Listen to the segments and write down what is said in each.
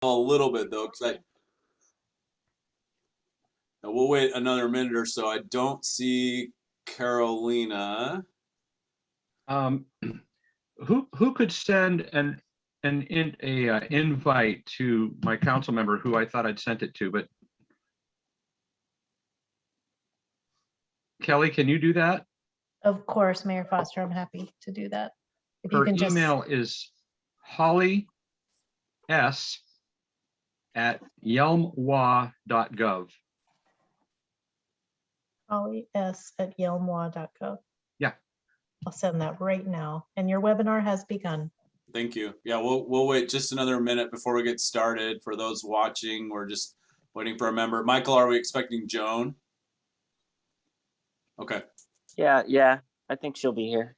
a little bit though, because we'll wait another minute or so. I don't see Carolina. Who could send an invite to my council member who I thought I'd sent it to, but Kelly, can you do that? Of course, Mayor Foster, I'm happy to do that. If you Her can email is hollys@yelmwa.gov. hollys@yelmwa.gov. Yeah. I'll send that right now. And your webinar has begun. Thank you. Yeah, we'll wait just another minute before we get started. For those watching, we're just waiting for a member. Michael, are we expecting Joan? Okay. Yeah, I think she'll be here.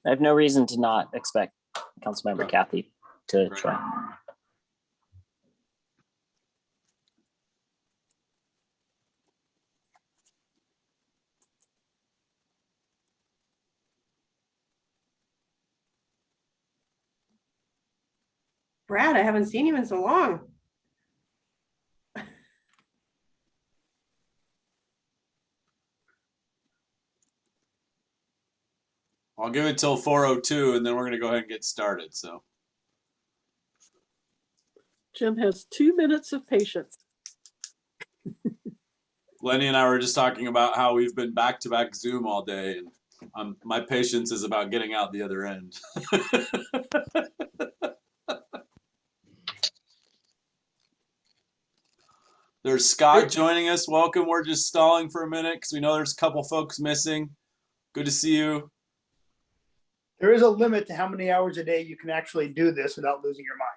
I have no reason to not expect Councilmember Kathy to try. Brad, I haven't seen you in so long. I'll give it till 4:02 and then we're going to go ahead and get started. So Jim has 2 minutes of patience. Lenny and I were just talking about how we've been back-to-back Zoom all day, and my patience is about getting out the other end. There's Scott joining us. Welcome. We're just stalling for a minute because we know there's a couple folks missing. Good to see you. There is a limit to how many hours a day you can actually do this without losing your mind.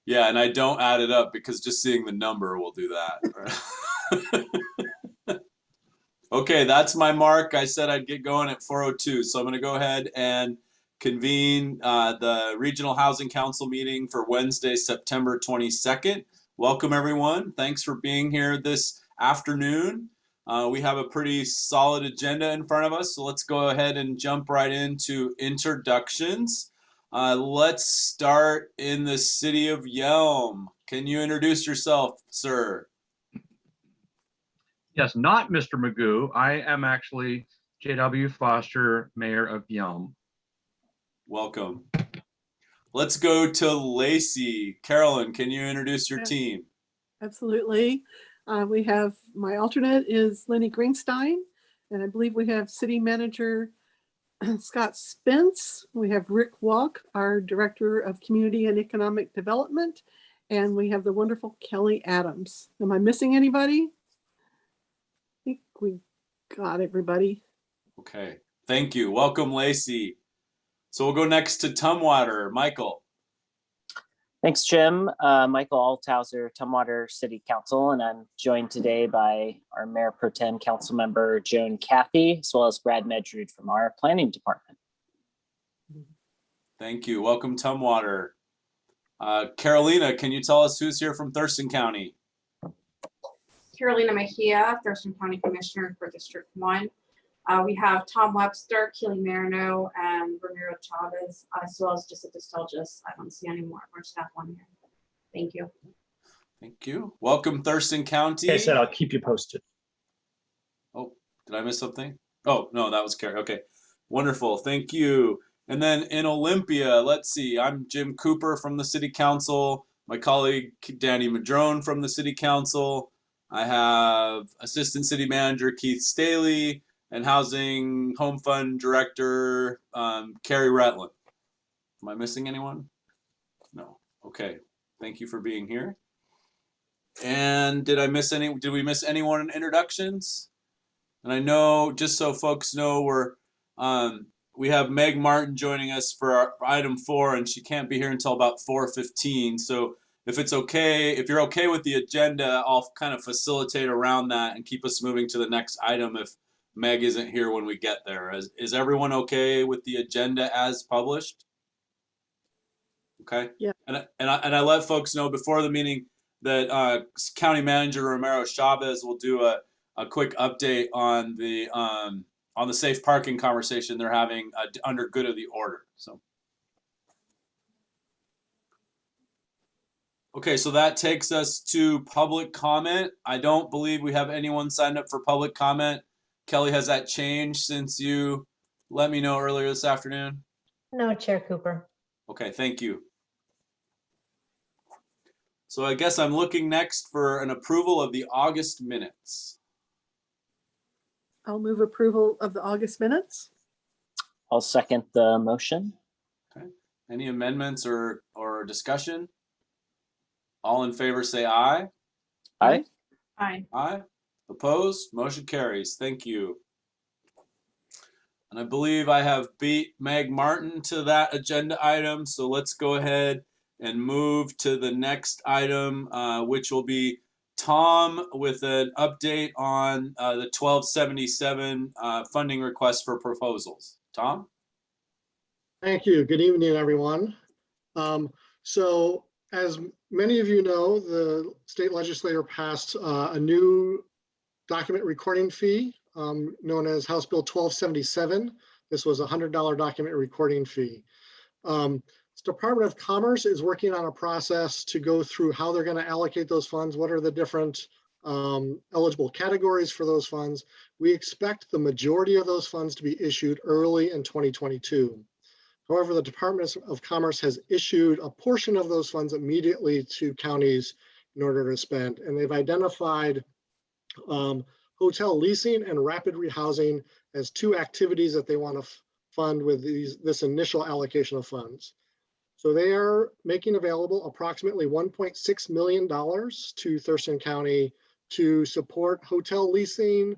Yeah, and I don't add it up because just seeing the number will do that. Okay, that's my mark. I said I'd get going at 4:02, so I'm going to go ahead and convene the Regional Housing Council meeting for Wednesday, September 22nd. Welcome, everyone. Thanks for being here this afternoon. We have a pretty solid agenda in front of us, so let's go ahead and jump right into introductions. Let's start in the city of Yelm. Can you introduce yourself, sir? Yes, not Mr. Magoo. I am actually J.W. Foster, Mayor of Yelm. Welcome. Let's go to Lacey. Carolyn, can you introduce your team? Absolutely. We have, my alternate is Lenny Greenstein, and I believe we have City Manager Scott Spence. We have Rick Walk, our Director of Community and Economic Development, and we have the wonderful Kelly Adams. Am I missing anybody? I think we got everybody. Okay, thank you. Welcome, Lacey. So we'll go next to Tumwater. Michael. Thanks, Jim. Michael Althauser, Tumwater City Council, and I'm joined today by our Mayor Pro Tem Councilmember Joan Cathy, as well as Brad Medrud from our Planning Department. Thank you. Welcome, Tumwater. Carolina, can you tell us who's here from Thurston County? Carolina Mejia, Thurston County Commissioner for District 1. We have Tom Webster, Keely Marino, and Ramiro Chavez, as well as Jessica Stelgis. I don't see any more of our staff on here. Thank you. Thank you. Welcome, Thurston County. Like I said, I'll keep you posted. Oh, did I miss something? Oh, no, that was Carrie. Okay, wonderful. Thank you. And then in Olympia, let's see. I'm Jim Cooper from the City Council. My colleague, Danny Madrone from the City Council. I have Assistant City Manager Keith Staley and Housing Home Fund Director Carrie Ratland. Am I missing anyone? No. Okay. Thank you for being here. And did we miss anyone in introductions? And I know, just so folks know, we have Meg Martin joining us for our item 4, and she can't be here until about 4:15. So if it's okay, if you're okay with the agenda, I'll kind of facilitate around that and keep us moving to the next item if Meg isn't here when we get there. Is everyone okay with the agenda as published? Okay. Yeah. And I let folks know before the meeting that County Manager Ramiro Chavez will do a quick update on the safe parking conversation they're having under good of the order. So. Okay, so that takes us to public comment. I don't believe we have anyone signed up for public comment. Kelly, has that changed since you let me know earlier this afternoon? No, Chair Cooper. Okay, thank you. So I guess I'm looking next for an approval of the August minutes. I'll move approval of the August minutes. I'll second the motion. Okay. Any amendments or discussion? All in favor say aye. Aye. Aye. Aye. Opposed? Motion carries. Thank you. And I believe I have beat Meg Martin to that agenda item. So let's go ahead and move to the next item, which will be Tom with an update on the 1277 funding request for proposals. Tom? Thank you. Good evening, everyone. So as many of you know, the state legislature passed a new document recording fee known as House Bill 1277. This was a $100 document recording fee. The Department of Commerce is working on a process to go through how they're going to allocate those funds. What are the different eligible categories for those funds? We expect the majority of those funds to be issued early in 2022. However, the Department of Commerce has issued a portion of those funds immediately to counties in order to spend, and they've identified hotel leasing and rapid rehousing as two activities that they want to fund with this initial allocation of funds. So they are making available approximately $1.6 million to Thurston County to support hotel leasing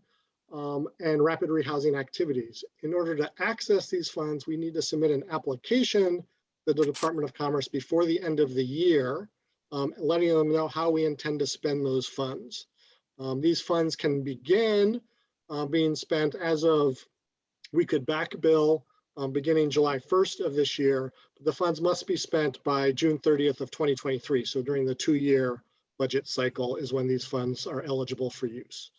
and rapid rehousing activities. In order to access these funds, we need to submit an application to the Department of Commerce before the end of the year, letting them know how we intend to spend those funds. These funds can begin being spent as of, we could back bill beginning July 1st of this year, but the funds must be spent by June 30th of 2023. So during the 2-year budget cycle is when these funds are eligible for use.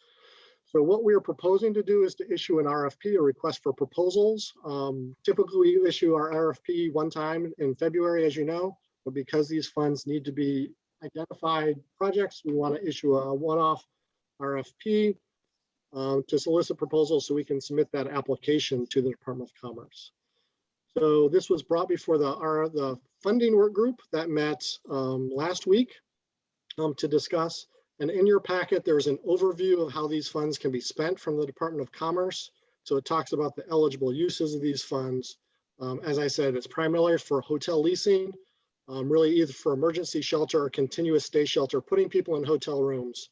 So what we are proposing to do is to issue an RFP, a request for proposals. Typically we issue our RFP one time in February, as you know, but because these funds need to be identified projects, we want to issue a one-off RFP to solicit proposals so we can submit that application to the Department of Commerce. So this was brought before the funding work group that met last week to discuss. And in your packet, there's an overview of how these funds can be spent from the Department of Commerce. So it talks about the eligible uses of these funds. As I said, it's primarily for hotel leasing, really either for emergency shelter or continuous stay shelter, putting people in hotel rooms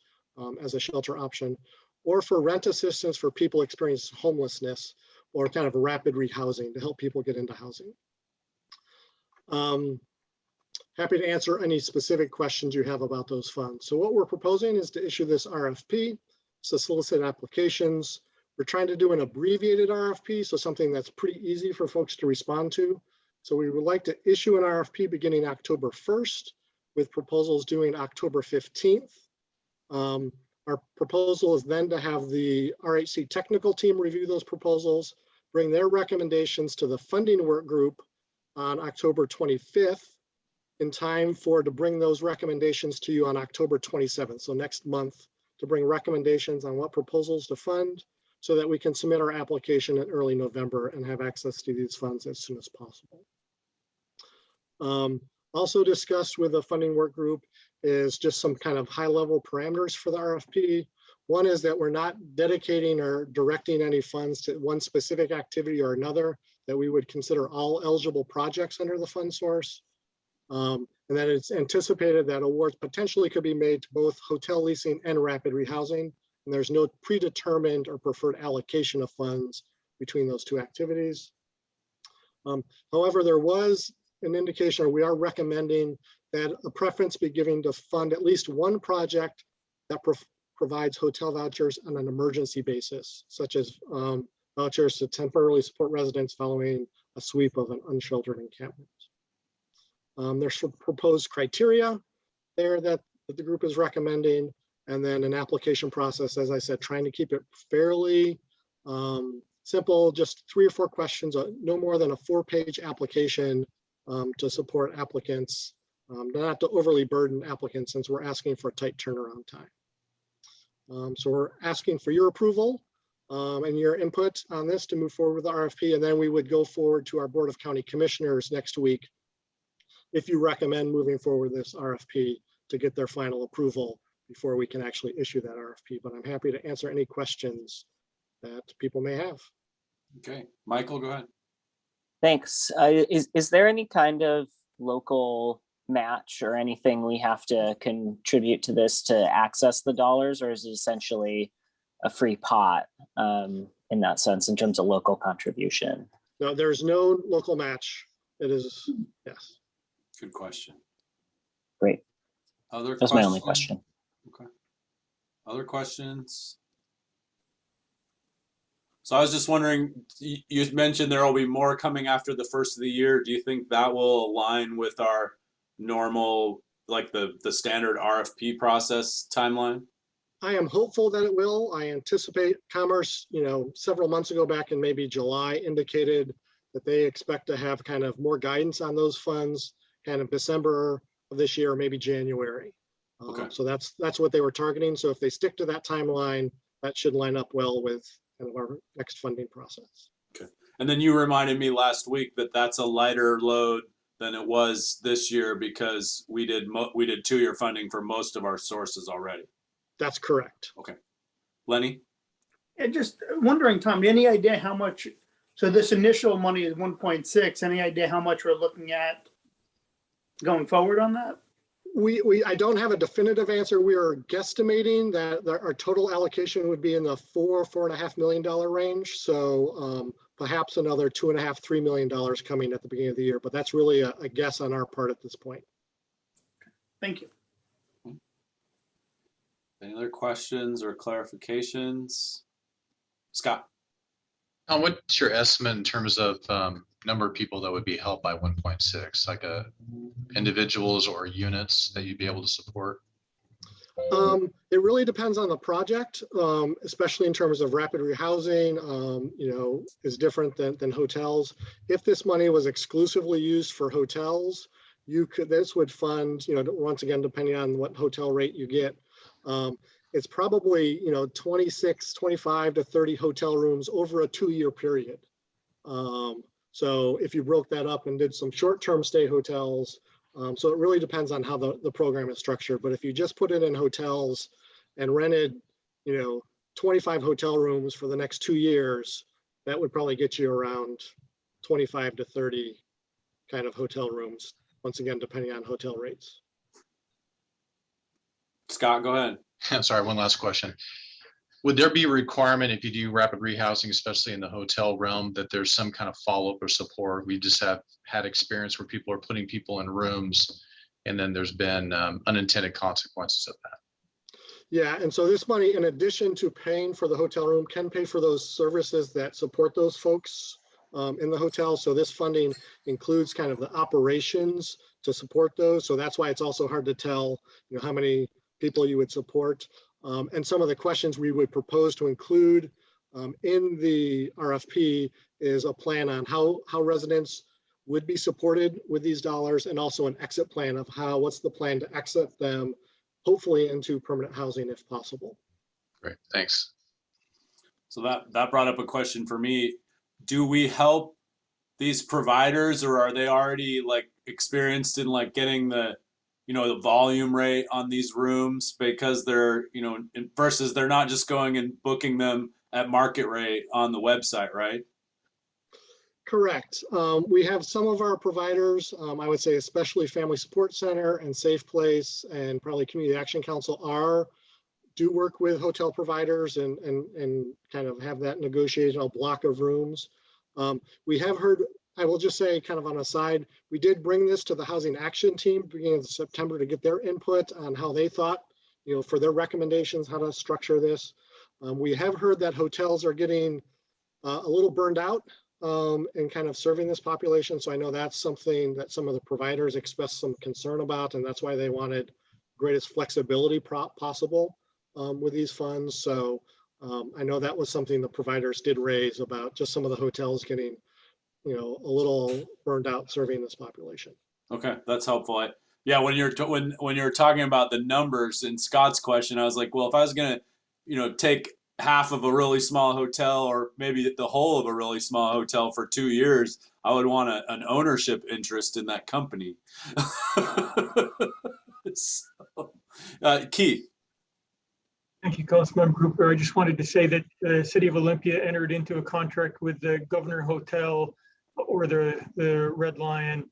as a shelter option, or for rent assistance for people experiencing homelessness or kind of a rapid rehousing to help people get into housing. Happy to answer any specific questions you have about those funds. So what we're proposing is to issue this RFP, so solicit applications. We're trying to do an abbreviated RFP, so something that's pretty easy for folks to respond to. So we would like to issue an RFP beginning October 1st with proposals due October 15th. Our proposal is then to have the RHC technical team review those proposals, bring their recommendations to the funding work group on October 25th in time to bring those recommendations to you on October 27th. So next month, to bring recommendations on what proposals to fund so that we can submit our application in early November and have access to these funds as soon as possible. Also discussed with the funding work group is just some kind of high level parameters for the RFP. One is that we're not dedicating or directing any funds to one specific activity or another, that we would consider all eligible projects under the fund source. And that it's anticipated that awards potentially could be made to both hotel leasing and rapid rehousing. And there's no predetermined or preferred allocation of funds between those two activities. However, there was an indication, or we are recommending that a preference be given to fund at least one project that provides hotel vouchers on an emergency basis, such as vouchers to temporarily support residents following a sweep of an unsheltered encampment. There's some proposed criteria there that the group is recommending, and then an application process, as I said, trying to keep it fairly simple, just 3 or 4 questions, no more than a 4-page application to support applicants not to overly burden applicants since we're asking for a tight turnaround time. So we're asking for your approval and your input on this to move forward with the RFP, and then we would go forward to our Board of County Commissioners next week if you recommend moving forward with this RFP to get their final approval before we can actually issue that RFP. But I'm happy to answer any questions that people may have. Okay, Michael, go ahead. Thanks. Is there any kind of local match or anything we have to contribute to this to access the dollars, or is it essentially a free pot in that sense in terms of local contribution? No, there's no local match. It is, yes. Good question. Great. Other That's my only question. Okay. Other questions? So I was just wondering, you mentioned there will be more coming after the first of the year. Do you think that will align with our normal, like the standard RFP process timeline? I am hopeful that it will. I anticipate Commerce, several months ago back in maybe July indicated that they expect to have kind of more guidance on those funds kind of December of this year, or maybe January. Okay. So that's what they were targeting. So if they stick to that timeline, that should line up well with kind of our next funding process. Okay. And then you reminded me last week that that's a lighter load than it was this year because we did 2-year funding for most of our sources already. That's correct. Okay. Lenny? And just wondering, Tom, any idea how much, so this initial money is 1.6, any idea how much we're looking at going forward on that? I don't have a definitive answer. We are guesstimating that our total allocation would be in the $4.5 million range. So perhaps another $2.5–3 million coming at the beginning of the year, but that's really a guess on our part at this point. Thank you. Any other questions or clarifications? Scott? What's your estimate in terms of number of people that would be helped by 1.6, like individuals or units that you'd be able to support? It really depends on the project, especially in terms of rapid rehousing, is different than hotels. If this money was exclusively used for hotels, this would fund, once again, depending on what hotel rate you get, it's probably, 25 to 30 hotel rooms over a 2-year period. So if you broke that up and did some short-term stay hotels, so it really depends on how the program is structured. But if you just put it in hotels and rented, 25 hotel rooms for the next 2 years, that would probably get you around 25 to 30 kind of hotel rooms, once again, depending on hotel rates. Scott, go ahead. Sorry, one last question. Would there be a requirement if you do rapid rehousing, especially in the hotel realm, that there's some kind of follow-up or support? We just have had experience where people are putting people in rooms and then there's been unintended consequences of that. Yeah, and so this money, in addition to paying for the hotel room, can pay for those services that support those folks in the hotel. So this funding includes kind of the operations to support those. So that's why it's also hard to tell, how many people you would support. And some of the questions we would propose to include in the RFP is a plan on how residents would be supported with these dollars, and also an exit plan of what's the plan to exit them, hopefully into permanent housing if possible. Great, thanks. So that brought up a question for me. Do we help these providers, or are they already like experienced in like getting the volume rate on these rooms, because they're, versus they're not just going and booking them at market rate on the website, right? Correct. We have some of our providers, I would say especially Family Support Center and Safe Place and probably Community Action Council do work with hotel providers and kind of have that negotiated a block of rooms. We have heard, I will just say kind of on a side, we did bring this to the Housing Action Team beginning of September to get their input on how they thought, for their recommendations, how to structure this. We have heard that hotels are getting a little burned out in kind of serving this population. So I know that's something that some of the providers expressed some concern about, and that's why they wanted greatest flexibility possible with these funds. So I know that was something the providers did raise about just some of the hotels getting, a little burned out serving this population. Okay, that's helpful. Yeah, when you're talking about the numbers in Scott's question, I was like, well, if I was gonna, take half of a really small hotel or maybe the whole of a really small hotel for 2 years, I would want an ownership interest in that company. So, Keith. Thank you, Councilmember Cooper. I just wanted to say that the City of Olympia entered into a contract with the Governor Hotel or the Red Lion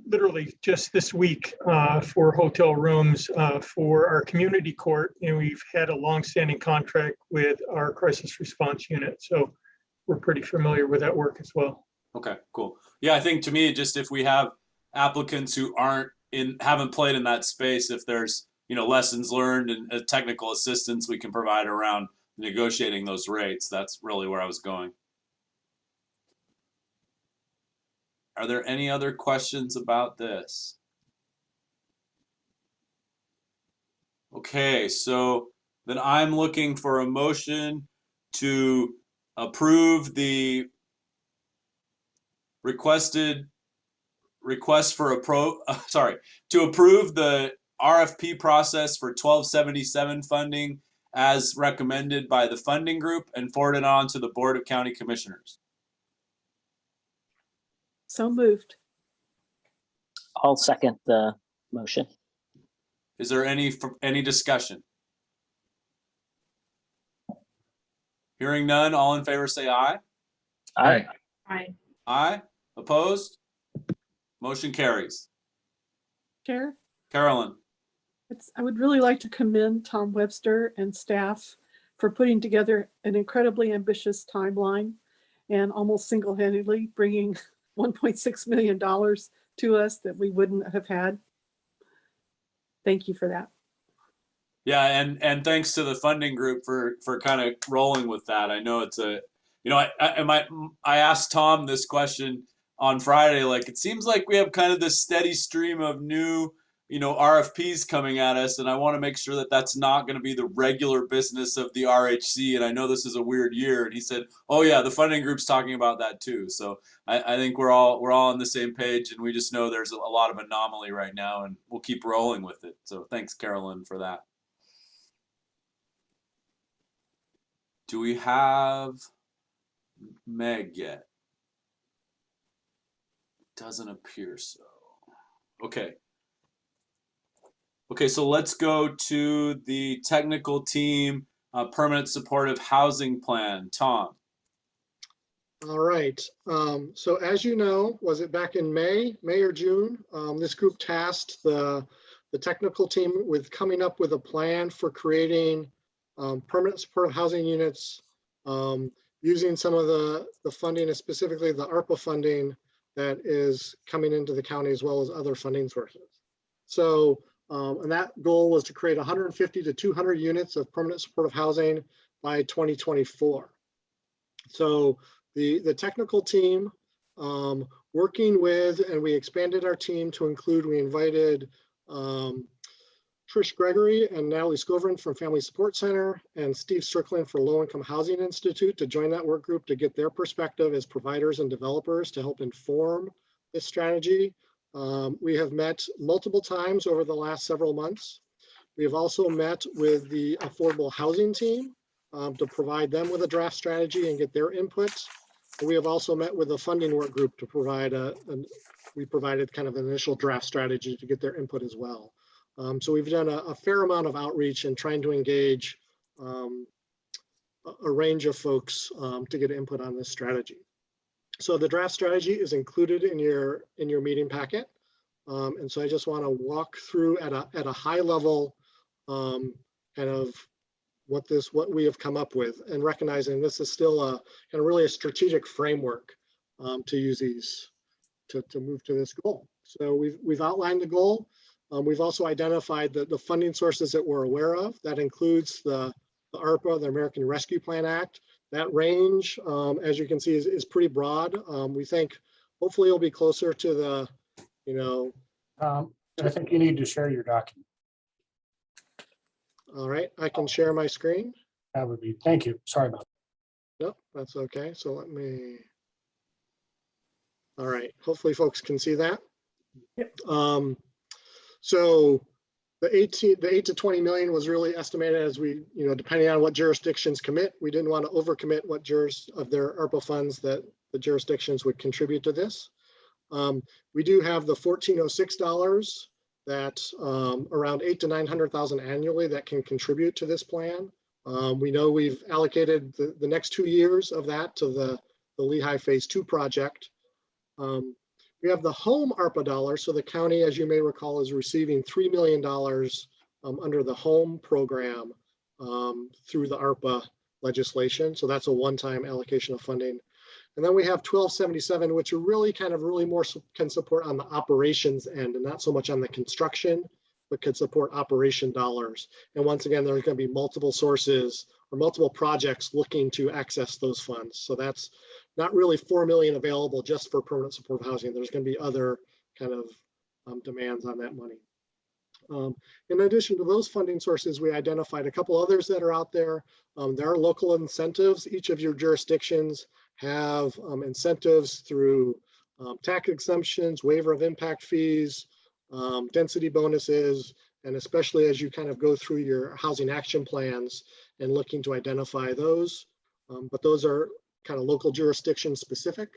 literally just this week for hotel rooms for our community court. And we've had a longstanding contract with our crisis response unit. So we're pretty familiar with that work as well. Okay, cool. Yeah, I think to me, just if we have applicants who haven't played in that space, if there's lessons learned and technical assistance we can provide around negotiating those rates, that's really where I was going. Are there any other questions about this? Okay, so then I'm looking for a motion to approve the request for to approve the RFP process for 1277 funding as recommended by the funding group and forward it on to the Board of County Commissioners. So moved. I'll second the motion. Is there any discussion? Hearing none, all in favor say aye. Aye. Aye. Aye. Opposed? Motion carries. Chair, Carolyn. I would really like to commend Tom Webster and staff for putting together an incredibly ambitious timeline and almost single-handedly bringing $1.6 million to us that we wouldn't have had. Thank you for that. Yeah, and thanks to the funding group for kind of rolling with that. I know it's I asked Tom this question on Friday. Like, it seems like we have kind of this steady stream of new RFPs coming at us, and I want to make sure that that's not going to be the regular business of the RHC. And I know this is a weird year. And he said, "Oh yeah, the funding group's talking about that too." So I think we're all on the same page, and we just know there's a lot of anomaly right now, and we'll keep rolling with it. So thanks, Carolyn, for that. Do we have Meg yet? Doesn't appear so. Okay. Okay, so let's go to the technical team permanent supportive housing plan. Tom. All right. So as you know, was it back in May or June? This group tasked the technical team with coming up with a plan for creating permanent supportive housing units using some of the funding, and specifically the ARPA funding that is coming into the county, as well as other funding sources. So, and that goal was to create 150 to 200 units of permanent supportive housing by 2024. So the technical team working with, and we expanded our team to include, we invited Trish Gregory and Natalie Scovern from Family Support Center and Steve Strickland for Low Income Housing Institute to join that work group to get their perspective as providers and developers to help inform this strategy. We have met multiple times over the last several months. We have also met with the affordable housing team to provide them with a draft strategy and get their input. And we have also met with the funding work group to provide we provided kind of an initial draft strategy to get their input as well. So we've done a fair amount of outreach and trying to engage a range of folks to get input on this strategy. So the draft strategy is included in your meeting packet. And so I just want to walk through at a high level kind of what we have come up with, and recognizing this is still a kind of really a strategic framework to use these to move to this goal. So we've outlined the goal. We've also identified the funding sources that we're aware of. That includes the ARPA, the American Rescue Plan Act. That range, as you can see, is pretty broad. We think hopefully it'll be closer to the, I think you need to share your document. All right, I can share my screen. That would be, thank you. Sorry about that. Nope, that's okay. So let me, all right, hopefully folks can see that. So the 8 to 20 million was really estimated as we, depending on what jurisdictions commit. We didn't want to overcommit what of their ARPA funds that the jurisdictions would contribute to this. We do have the $1406 that around 800,000 to 900,000 annually that can contribute to this plan. We know we've allocated the next 2 years of that to the Lehigh Phase 2 project. We have the home ARPA dollars. So the county, as you may recall, is receiving $3 million under the home program through the ARPA legislation. So that's a one-time allocation of funding. And then we have 1277, which are really more can support on the operations end and not so much on the construction, but could support operation dollars. And once again, there's going to be multiple sources or multiple projects looking to access those funds. So that's not really 4 million available just for permanent supportive housing. There's going to be other kind of demands on that money. In addition to those funding sources, we identified a couple others that are out there. There are local incentives. Each of your jurisdictions have incentives through tax exemptions, waiver of impact fees, density bonuses, and especially as you kind of go through your housing action plans and looking to identify those. But those are kind of local jurisdiction specific.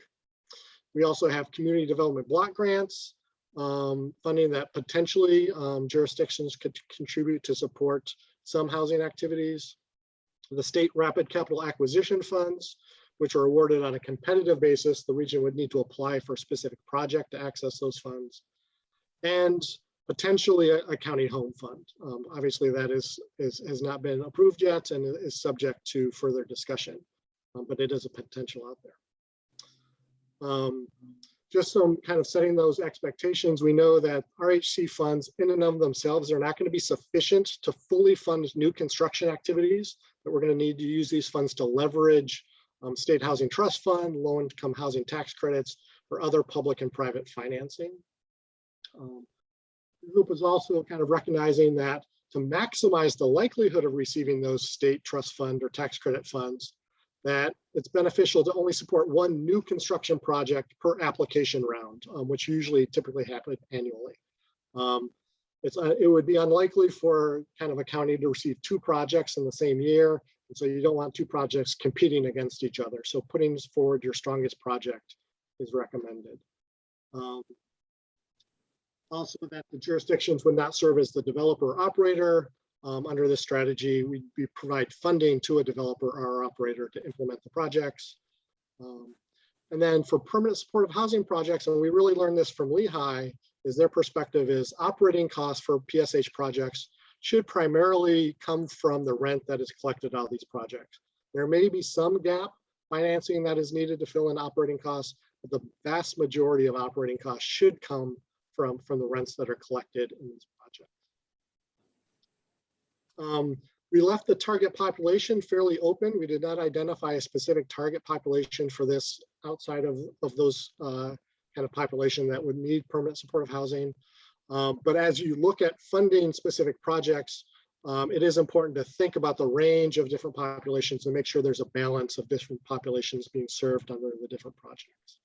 We also have community development block grants, funding that potentially jurisdictions could contribute to support some housing activities. The state rapid capital acquisition funds, which are awarded on a competitive basis. The region would need to apply for a specific project to access those funds. And potentially a county home fund. Obviously that has not been approved yet and is subject to further discussion, but it is a potential out there. Just some kind of setting those expectations. We know that RHC funds in and of themselves are not going to be sufficient to fully fund new construction activities, but we're going to need to use these funds to leverage state housing trust fund, low income housing tax credits, or other public and private financing. The group is also kind of recognizing that to maximize the likelihood of receiving those state trust fund or tax credit funds, that it's beneficial to only support one new construction project per application round, which typically happen annually. It would be unlikely for kind of a county to receive 2 projects in the same year. And so you don't want 2 projects competing against each other. So putting forward your strongest project is recommended. Also that the jurisdictions would not serve as the developer or operator. Under this strategy, we provide funding to a developer or operator to implement the projects. And then for permanent supportive housing projects, and we really learned this from Lehigh, is their perspective is operating costs for PSH projects should primarily come from the rent that is collected out of these projects. There may be some gap financing that is needed to fill in operating costs, but the vast majority of operating costs should come from the rents that are collected in these projects. We left the target population fairly open. We did not identify a specific target population for this outside of those kind of population that would need permanent supportive housing. But as you look at funding specific projects, it is important to think about the range of different populations and make sure there's a balance of different populations being served under the different projects.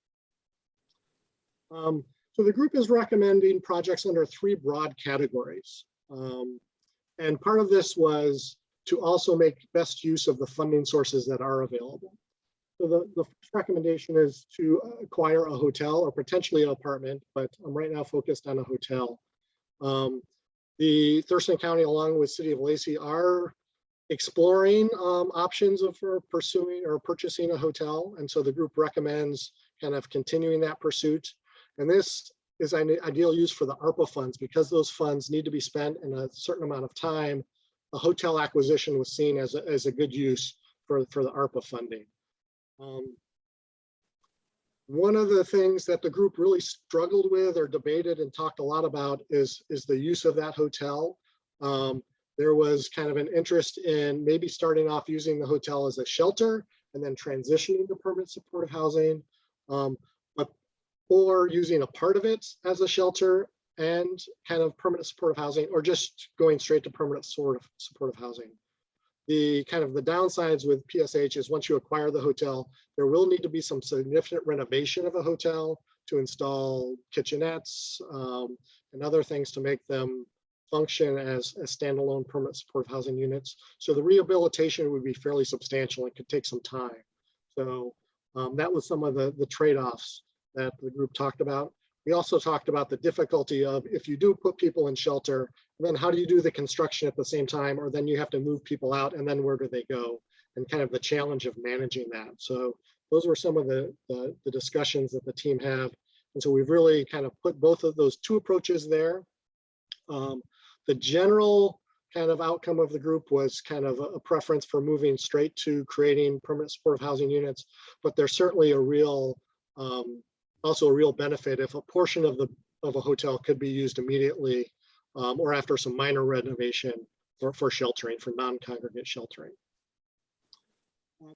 So the group is recommending projects under 3 broad categories. And part of this was to also make best use of the funding sources that are available. So the first recommendation is to acquire a hotel or potentially an apartment, but I'm right now focused on a hotel. The Thurston County, along with City of Lacey, are exploring options for pursuing or purchasing a hotel. And so the group recommends kind of continuing that pursuit. And this is an ideal use for the ARPA funds because those funds need to be spent in a certain amount of time. A hotel acquisition was seen as a good use for the ARPA funding. One of the things that the group really struggled with or debated and talked a lot about is the use of that hotel. There was kind of an interest in maybe starting off using the hotel as a shelter and then transitioning to permanent supportive housing, or using a part of it as a shelter and kind of permanent supportive housing, or just going straight to permanent supportive housing. The kind of the downsides with PSH is once you acquire the hotel, there will need to be some significant renovation of a hotel. to install kitchenettes and other things to make them function as standalone permanent supportive housing units. So the rehabilitation would be fairly substantial and could take some time. So that was some of the trade-offs that the group talked about. We also talked about the difficulty of if you do put people in shelter, then how do you do the construction at the same time, or then you have to move people out and then where do they go? And kind of the challenge of managing that. So those were some of the discussions that the team have. And so we've really kind of put both of those two approaches there. The general kind of outcome of the group was kind of a preference for moving straight to creating permanent supportive housing units, but there's certainly a real, also a real benefit if a portion of a hotel could be used immediately or after some minor renovation for sheltering, for non-congregate sheltering.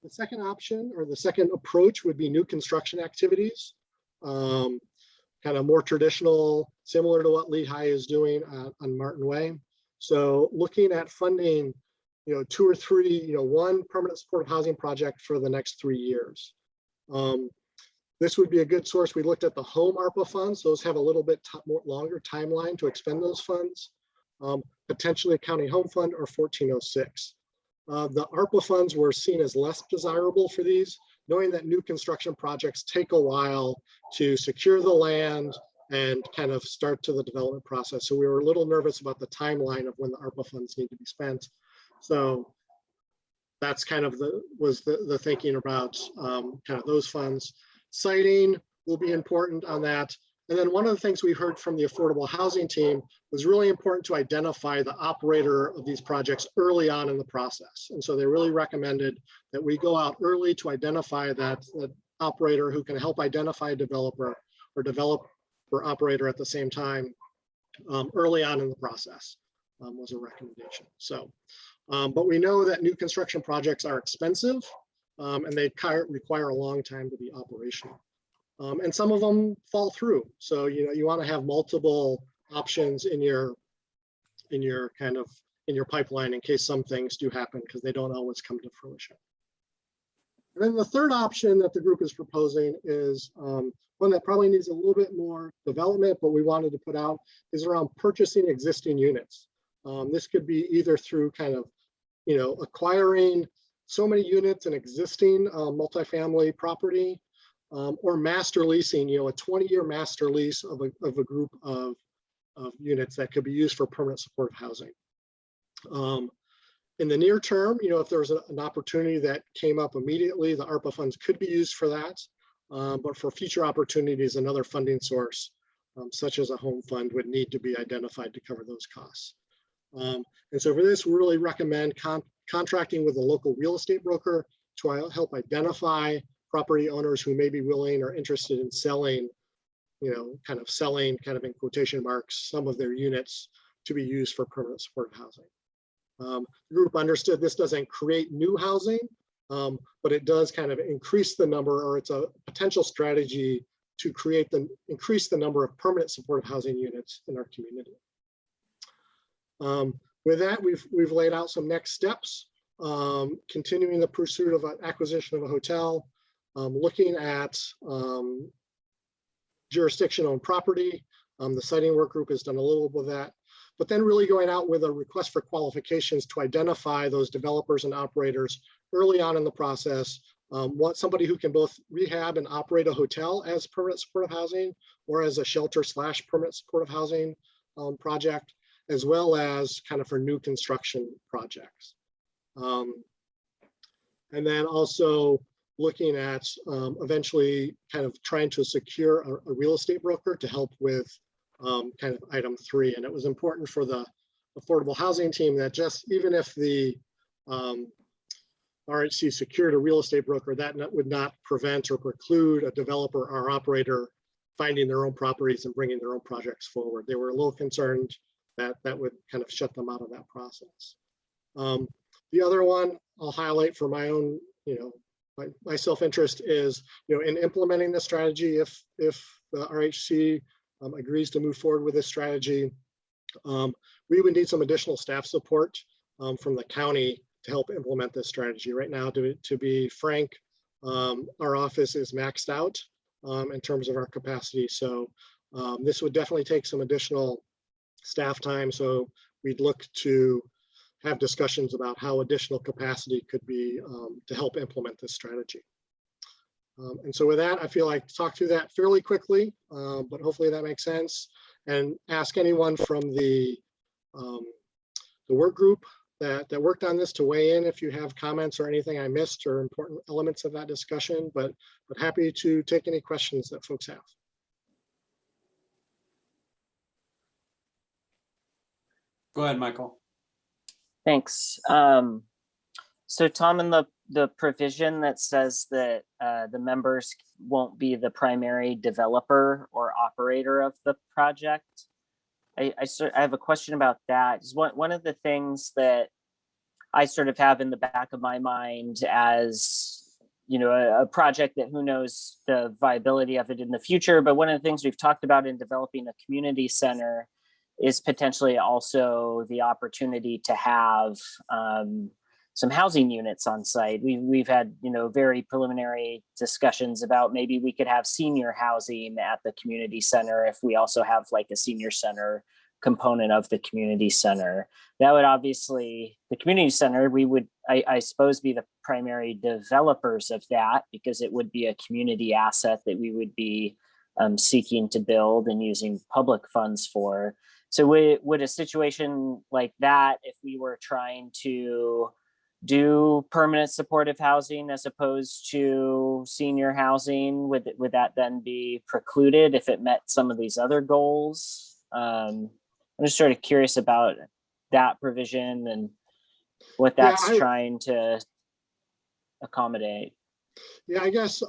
The second option or the second approach would be new construction activities, kind of more traditional, similar to what Lehigh is doing on Martin Way. So looking at funding, 2 or 3, one permanent supportive housing project for the next 3 years. This would be a good source. We looked at the home ARPA funds. Those have a little bit more longer timeline to expend those funds, potentially a county home fund or 1406. The ARPA funds were seen as less desirable for these, knowing that new construction projects take a while to secure the land and kind of start to the development process. So we were a little nervous about the timeline of when the ARPA funds need to be spent. So that's kind of the thinking about kind of those funds. Siting will be important on that. And then one of the things we heard from the affordable housing team was really important to identify the operator of these projects early on in the process. And so they really recommended that we go out early to identify that operator who can help identify a developer or developer operator at the same time early on in the process was a recommendation. So, but we know that new construction projects are expensive and they require a long time to be operational. And some of them fall through. So, you want to have multiple options in your pipeline in case some things do happen because they don't always come to fruition. And then the third option that the group is proposing is one that probably needs a little bit more development, but we wanted to put out is around purchasing existing units. This could be either through kind of, acquiring so many units in existing multifamily property, or master leasing, a 20-year master lease of a group of units that could be used for permanent supportive housing. In the near term, if there's an opportunity that came up immediately, the ARPA funds could be used for that. But for future opportunities, another funding source, such as a home fund, would need to be identified to cover those costs. And so for this, we really recommend contracting with a local real estate broker to help identify property owners who may be willing or interested in selling, kind of in quotation marks, some of their units to be used for permanent supportive housing. The group understood this doesn't create new housing, but it does kind of increase the number, or it's a potential strategy to increase the number of permanent supportive housing units in our community. With that, we've laid out some next steps, continuing the pursuit of an acquisition of a hotel, looking at jurisdiction-owned property. The siting work group has done a little bit of that, but then really going out with a request for qualifications to identify those developers and operators early on in the process. Want somebody who can both rehab and operate a hotel as permanent supportive housing or as a shelter/permanent supportive housing project, as well as kind of for new construction projects. And then also looking at eventually kind of trying to secure a real estate broker to help with kind of item 3. And it was important for the affordable housing team that just even if the RHC secured a real estate broker, that would not prevent or preclude a developer or operator finding their own properties and bringing their own projects forward. They were a little concerned that that would kind of shut them out of that process. The other one I'll highlight for my own, my self-interest is, in implementing this strategy, if the RHC agrees to move forward with this strategy, we would need some additional staff support from the county to help implement this strategy. Right now, to be frank, our office is maxed out in terms of our capacity. So this would definitely take some additional staff time. So we'd look to have discussions about how additional capacity could be to help implement this strategy. And so with that, I feel like talk through that fairly quickly, but hopefully that makes sense. And ask anyone from the work group that worked on this to weigh in if you have comments or anything I missed or important elements of that discussion, but happy to take any questions that folks have. Go ahead, Michael. Thanks. So Tom, in the provision that says that the members won't be the primary developer or operator of the project, I have a question about that. Is one of the things that I sort of have in the back of my mind as, you know, a project that who knows the viability of it in the future. But one of the things we've talked about in developing a community center is potentially also the opportunity to have some housing units on site. We've had, you know, very preliminary discussions about maybe we could have senior housing at the community center if we also have like a senior center component of the community center. That would obviously, the community center, we would, I suppose, be the primary developers of that because it would be a community asset that we would be seeking to build and using public funds for. So would a situation like that, if we were trying to do permanent supportive housing as opposed to senior housing, would that then be precluded if it met some of these other goals? I'm just sort of curious about that provision and what that's trying to accommodate. Yeah, I guess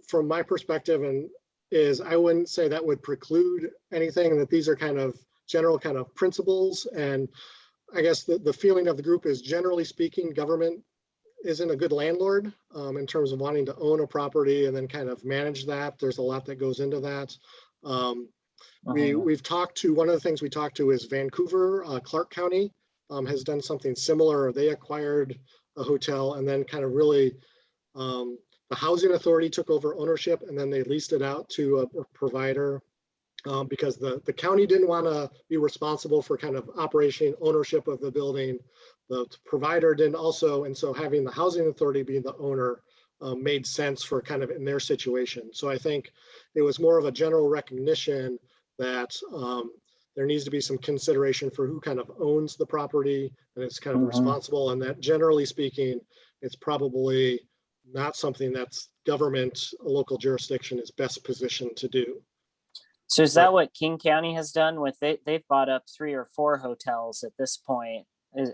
from my perspective I wouldn't say that would preclude anything, that these are kind of general kind of principles. And I guess the feeling of the group is, generally speaking, government isn't a good landlord in terms of wanting to own a property and then kind of manage that. There's a lot that goes into that. We've talked to, one of the things we talked to is Vancouver, Clark County has done something similar. They acquired a hotel and then kind of really, the housing authority took over ownership and then they leased it out to a provider. Because the county didn't want to be responsible for kind of operation ownership of the building. The provider didn't also, and so having the housing authority being the owner made sense for kind of in their situation. So I think it was more of a general recognition that there needs to be some consideration for who kind of owns the property and is kind of responsible, and that generally speaking, it's probably not something that's government, a local jurisdiction is best positioned to do. So is that what King County has done with they've bought up 3 or 4 hotels at this point?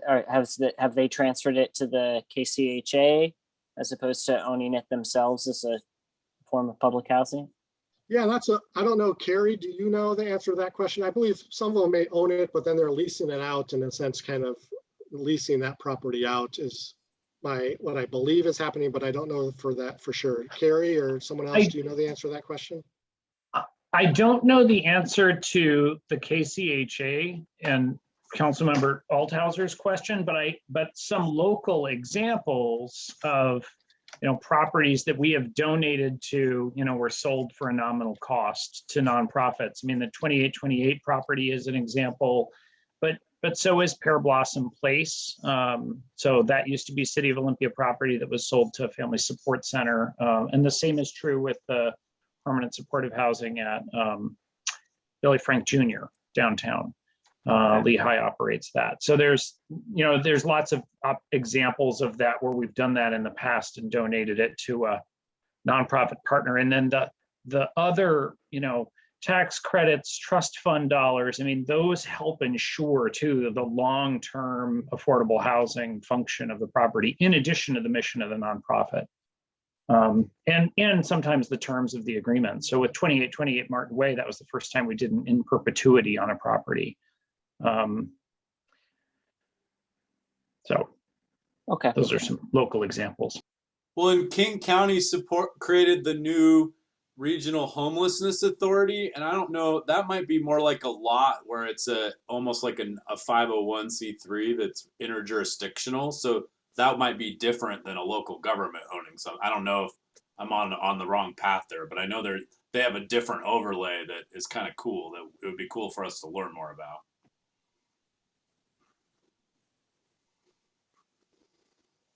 Have they transferred it to the KCHA as opposed to owning it themselves as a form of public housing? Yeah, I don't know, Carrie, do you know the answer to that question? I believe some of them may own it, but then they're leasing it out, in a sense, kind of leasing that property out is what I believe is happening, but I don't know for sure. Carrie or someone else, do you know the answer to that question? I don't know the answer to the KCHA and Councilmember Althauser's question, but some local examples of, you know, properties that we have donated to, you know, were sold for a nominal cost to nonprofits. I mean, the 2828 property is an example, but so is Pear Blossom Place. So that used to be City of Olympia property that was sold to a family support center. And the same is true with the permanent supportive housing at Billy Frank Jr. downtown. Lehigh operates that. So there's lots of examples of that where we've done that in the past and donated it to a nonprofit partner. And then the other, you know, tax credits, trust fund dollars, I mean, those help ensure too the long-term affordable housing function of the property, in addition to the mission of the nonprofit. And sometimes the terms of the agreement. So with 2828 Martin Way, that was the first time we did an in perpetuity on a property. So okay, those are some local examples. Well, and King County created the new Regional Homelessness Authority, and I don't know, that might be more like a lot where it's almost like a 501c3 that's interjurisdictional. So that might be different than a local government owning some. I don't know if I'm on the wrong path there, but I know they have a different overlay that is kind of cool, that it would be cool for us to learn more about.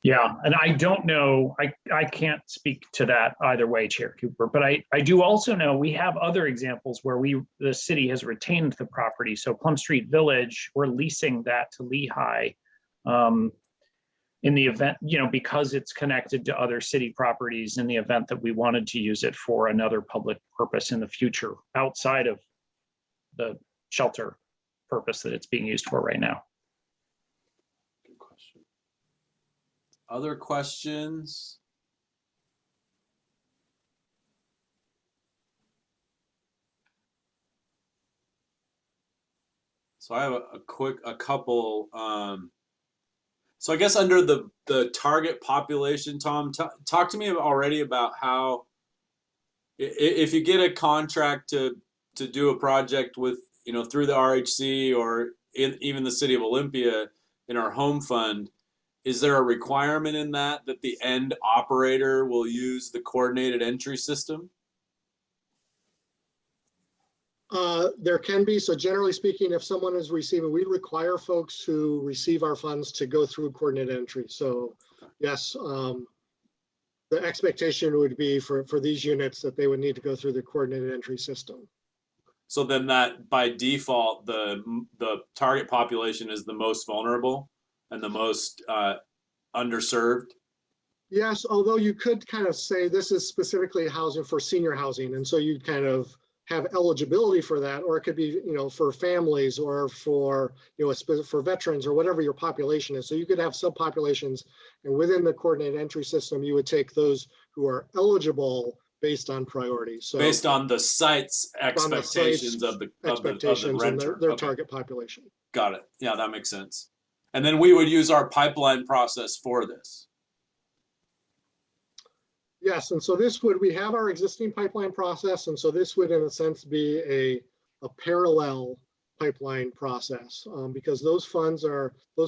Yeah, and I don't know, I can't speak to that either way, Chair Cooper, but I do also know we have other examples where the city has retained the property. So Plum Street Village, we're leasing that to Lehigh in the event, because it's connected to other city properties, in the event that we wanted to use it for another public purpose in the future, outside of the shelter purpose that it's being used for right now. Good question. Other questions? So I have a couple. So I guess under the target population, Tom, talk to me already about how, if you get a contract to do a project with, through the RHC or even the city of Olympia in our home fund, is there a requirement in that the end operator will use the coordinated entry system? There can be. So generally speaking, if someone is receiving, we require folks who receive our funds to go through coordinated entry. So yes, the expectation would be for these units that they would need to go through the coordinated entry system. So then that by default, the target population is the most vulnerable and the most underserved? Yes, although you could kind of say this is specifically housing for senior housing. And so you'd kind of have eligibility for that, or it could be, for families or for, for veterans or whatever your population is. So you could have subpopulations, and within the coordinated entry system, you would take those who are eligible based on priority. So based on the site's expectations of the renter, and their target population. Got it. Yeah, that makes sense. And then we would use our pipeline process for this. Yes, and so we have our existing pipeline process, and so this would in a sense be a parallel pipeline process, because those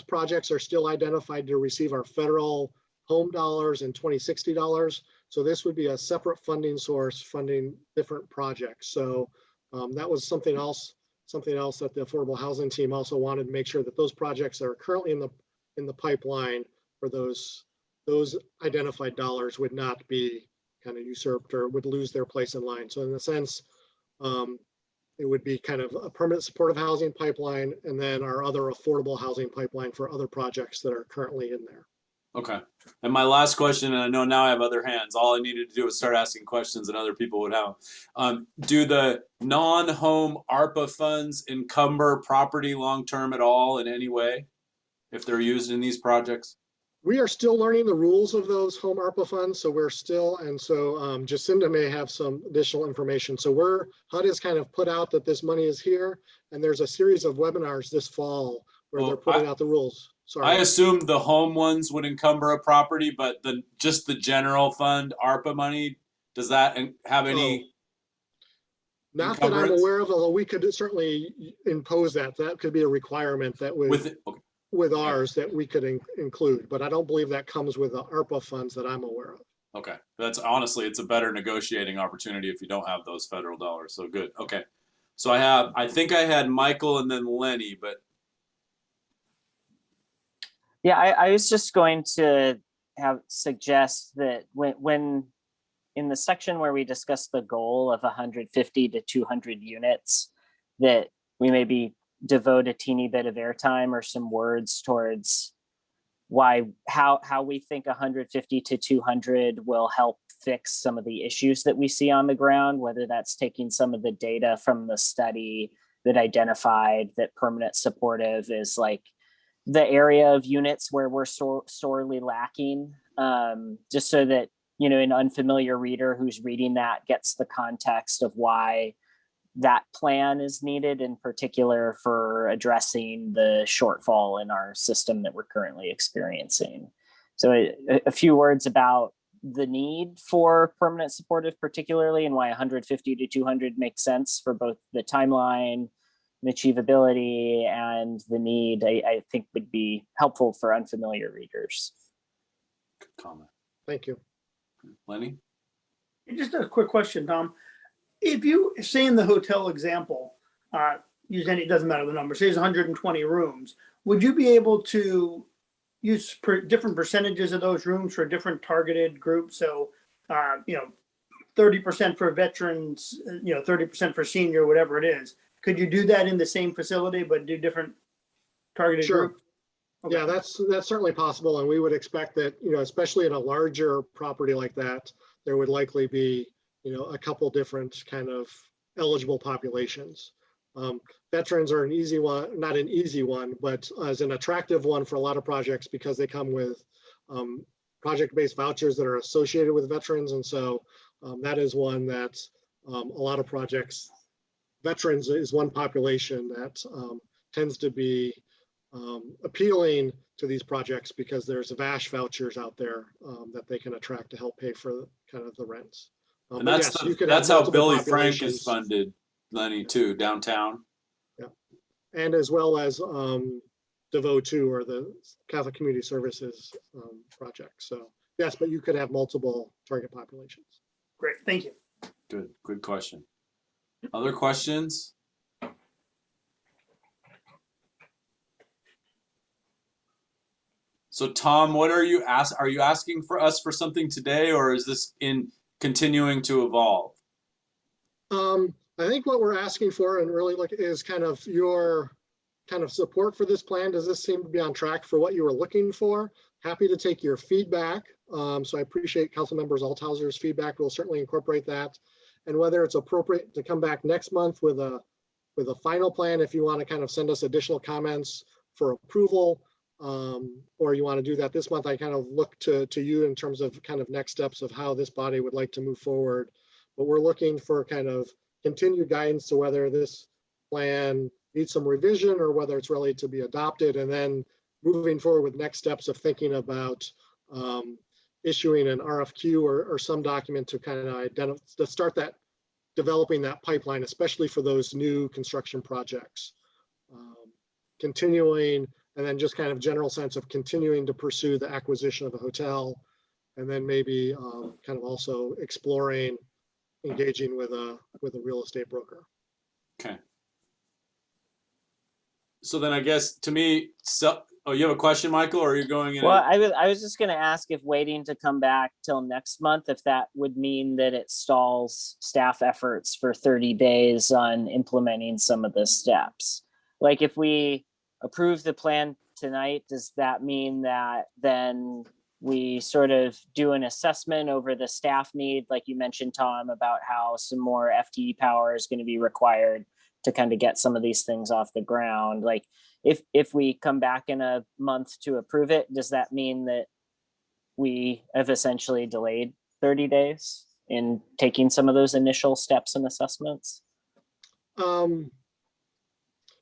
projects are still identified to receive our federal home dollars and 2060 dollars. So this would be a separate funding source funding different projects. So that was something else that the affordable housing team also wanted to make sure that those projects that are currently in the pipeline for those identified dollars would not be kind of usurped or would lose their place in line. So in a sense, it would be kind of a permanent supportive housing pipeline and then our other affordable housing pipeline for other projects that are currently in there. Okay. And my last question, and I know now I have other hands, all I needed to do was start asking questions and other people would have. Do the non-home ARPA funds encumber property long-term at all in any way if they're used in these projects? We are still learning the rules of those home ARPA funds. So we're still, and so Jacinda may have some additional information. So HUD has kind of put out that this money is here, and there's a series of webinars this fall where they're putting out the rules. Sorry. I assumed the home ones would encumber a property, but just the general fund ARPA money, does that have any? Not that I'm aware of, although we could certainly impose that. That could be a requirement that would with ours that we could include, but I don't believe that comes with the ARPA funds that I'm aware of. Okay, that's honestly, it's a better negotiating opportunity if you don't have those federal dollars. So good. Okay, so I think I had Michael and then Lenny, but. Yeah, I was just going to suggest that when in the section where we discuss the goal of 150 to 200 units, that we maybe devote a teeny bit of airtime or some words towards how we think 150 to 200 will help fix some of the issues that we see on the ground, whether that's taking some of the data from the study that identified that permanent supportive is like the area of units where we're sorely lacking, just so that, an unfamiliar reader who's reading that gets the context of why that plan is needed, in particular for addressing the shortfall in our system that we're currently experiencing. So a few words about the need for permanent supportive particularly, and why 150 to 200 makes sense for both the timeline, the achievability, and the need, I think would be helpful for unfamiliar readers. Good comment. Thank you. Lenny? Just a quick question, Tom. if you say in the hotel example, use any, it doesn't matter the number, say it's 120 rooms, would you be able to use different percentages of those rooms for different targeted groups? So, 30% for veterans, 30% for senior, whatever it is. Could you do that in the same facility, but do different targeted Sure. groups? Okay. Yeah, that's certainly possible. And we would expect that, especially in a larger property like that, there would likely be, a couple different kind of eligible populations. Veterans are an easy one, not an easy one, but as an attractive one for a lot of projects because they come with project-based vouchers that are associated with veterans. And so that is one that a lot of projects, veterans is one population that tends to be appealing to these projects because there's VASH vouchers out there that they can attract to help pay for kind of the rents. And but that's yes, you could that's have how multiple Billy Frank is populations. funded, Lenny, too, downtown. Yeah, and as well as DeVoe 2 or the Catholic Community Services project. So yes, but you could have multiple target populations. Great, thank you. Good question. Other questions? So Tom, what are you asking for us for something today, or is this in continuing to evolve? I think what we're asking for and really is kind of your kind of support for this plan. Does this seem to be on track for what you were looking for? Happy to take your feedback. So I appreciate Council Members Althauser's feedback. We'll certainly incorporate that. And whether it's appropriate to come back next month with a final plan, if you want to kind of send us additional comments for approval, or you want to do that this month, I kind of look to you in terms of kind of next steps of how this body would like to move forward. But we're looking for kind of continued guidance to whether this plan needs some revision or whether it's ready to be adopted, and then moving forward with next steps of thinking about issuing an RFQ or some document to kind of identify, to start that, developing that pipeline, especially for those new construction projects. Continuing, and then just kind of general sense of continuing to pursue the acquisition of a hotel, and then maybe kind of also exploring engaging with a real estate broker. Okay. So then I guess to me, oh, you have a question, Michael, or are you going in? Well, I was just going to ask if waiting to come back till next month, if that would mean that it stalls staff efforts for 30 days on implementing some of the steps. Like if we approve the plan tonight, does that mean that then we sort of do an assessment over the staff need, like you mentioned, Tom, about how some more FTE power is going to be required to kind of get some of these things off the ground? Like if we come back in a month to approve it, does that mean that we have essentially delayed 30 days in taking some of those initial steps and assessments?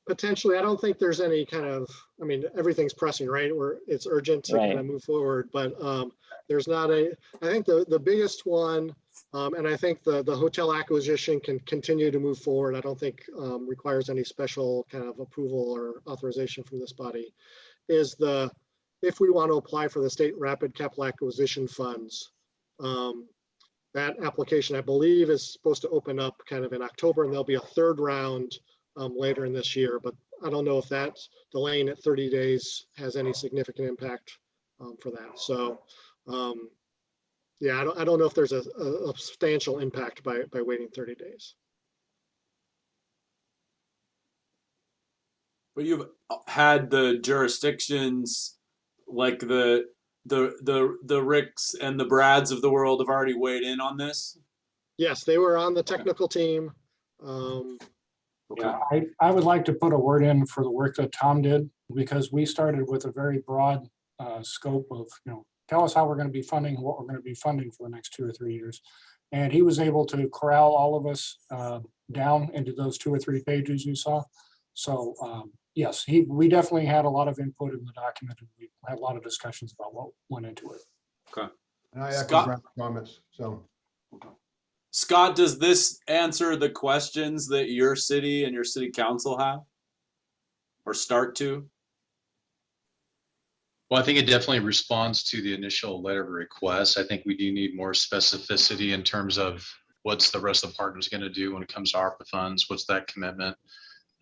Potentially, I don't think there's any kind of, I mean, everything's pressing, right? Where it's urgent to kind of move forward, but there's not I think the biggest one, and I think the hotel acquisition can continue to move forward. I don't think requires any special kind of approval or authorization from this body, is if we want to apply for the state rapid capital acquisition funds, that application, I believe, is supposed to open up kind of in October, and there'll be a third round later in this year, but I don't know if that's delaying it 30 days has any significant impact for that. So yeah, I don't know if there's a substantial impact by waiting 30 days. But you've had the jurisdictions like the Ricks and the Brads of the world have already weighed in on this? Yes, they were on the technical team. Yeah, I would like to put a word in for the work that Tom did, because we started with a very broad scope of, tell us how we're going to be funding, what we're going to be funding for the next 2 or 3 years. And he was able to corral all of us down into those 2 or 3 pages you saw. So yes, we definitely had a lot of input in the document, and we had a lot of discussions about what went into it. Okay. And I echo Brad's comments, so. Scott, does this answer the questions that your city and your city council have or start to? Well, I think it definitely responds to the initial letter of request. I think we do need more specificity in terms of what's the rest of the partners going to do when it comes to ARPA funds? What's that commitment?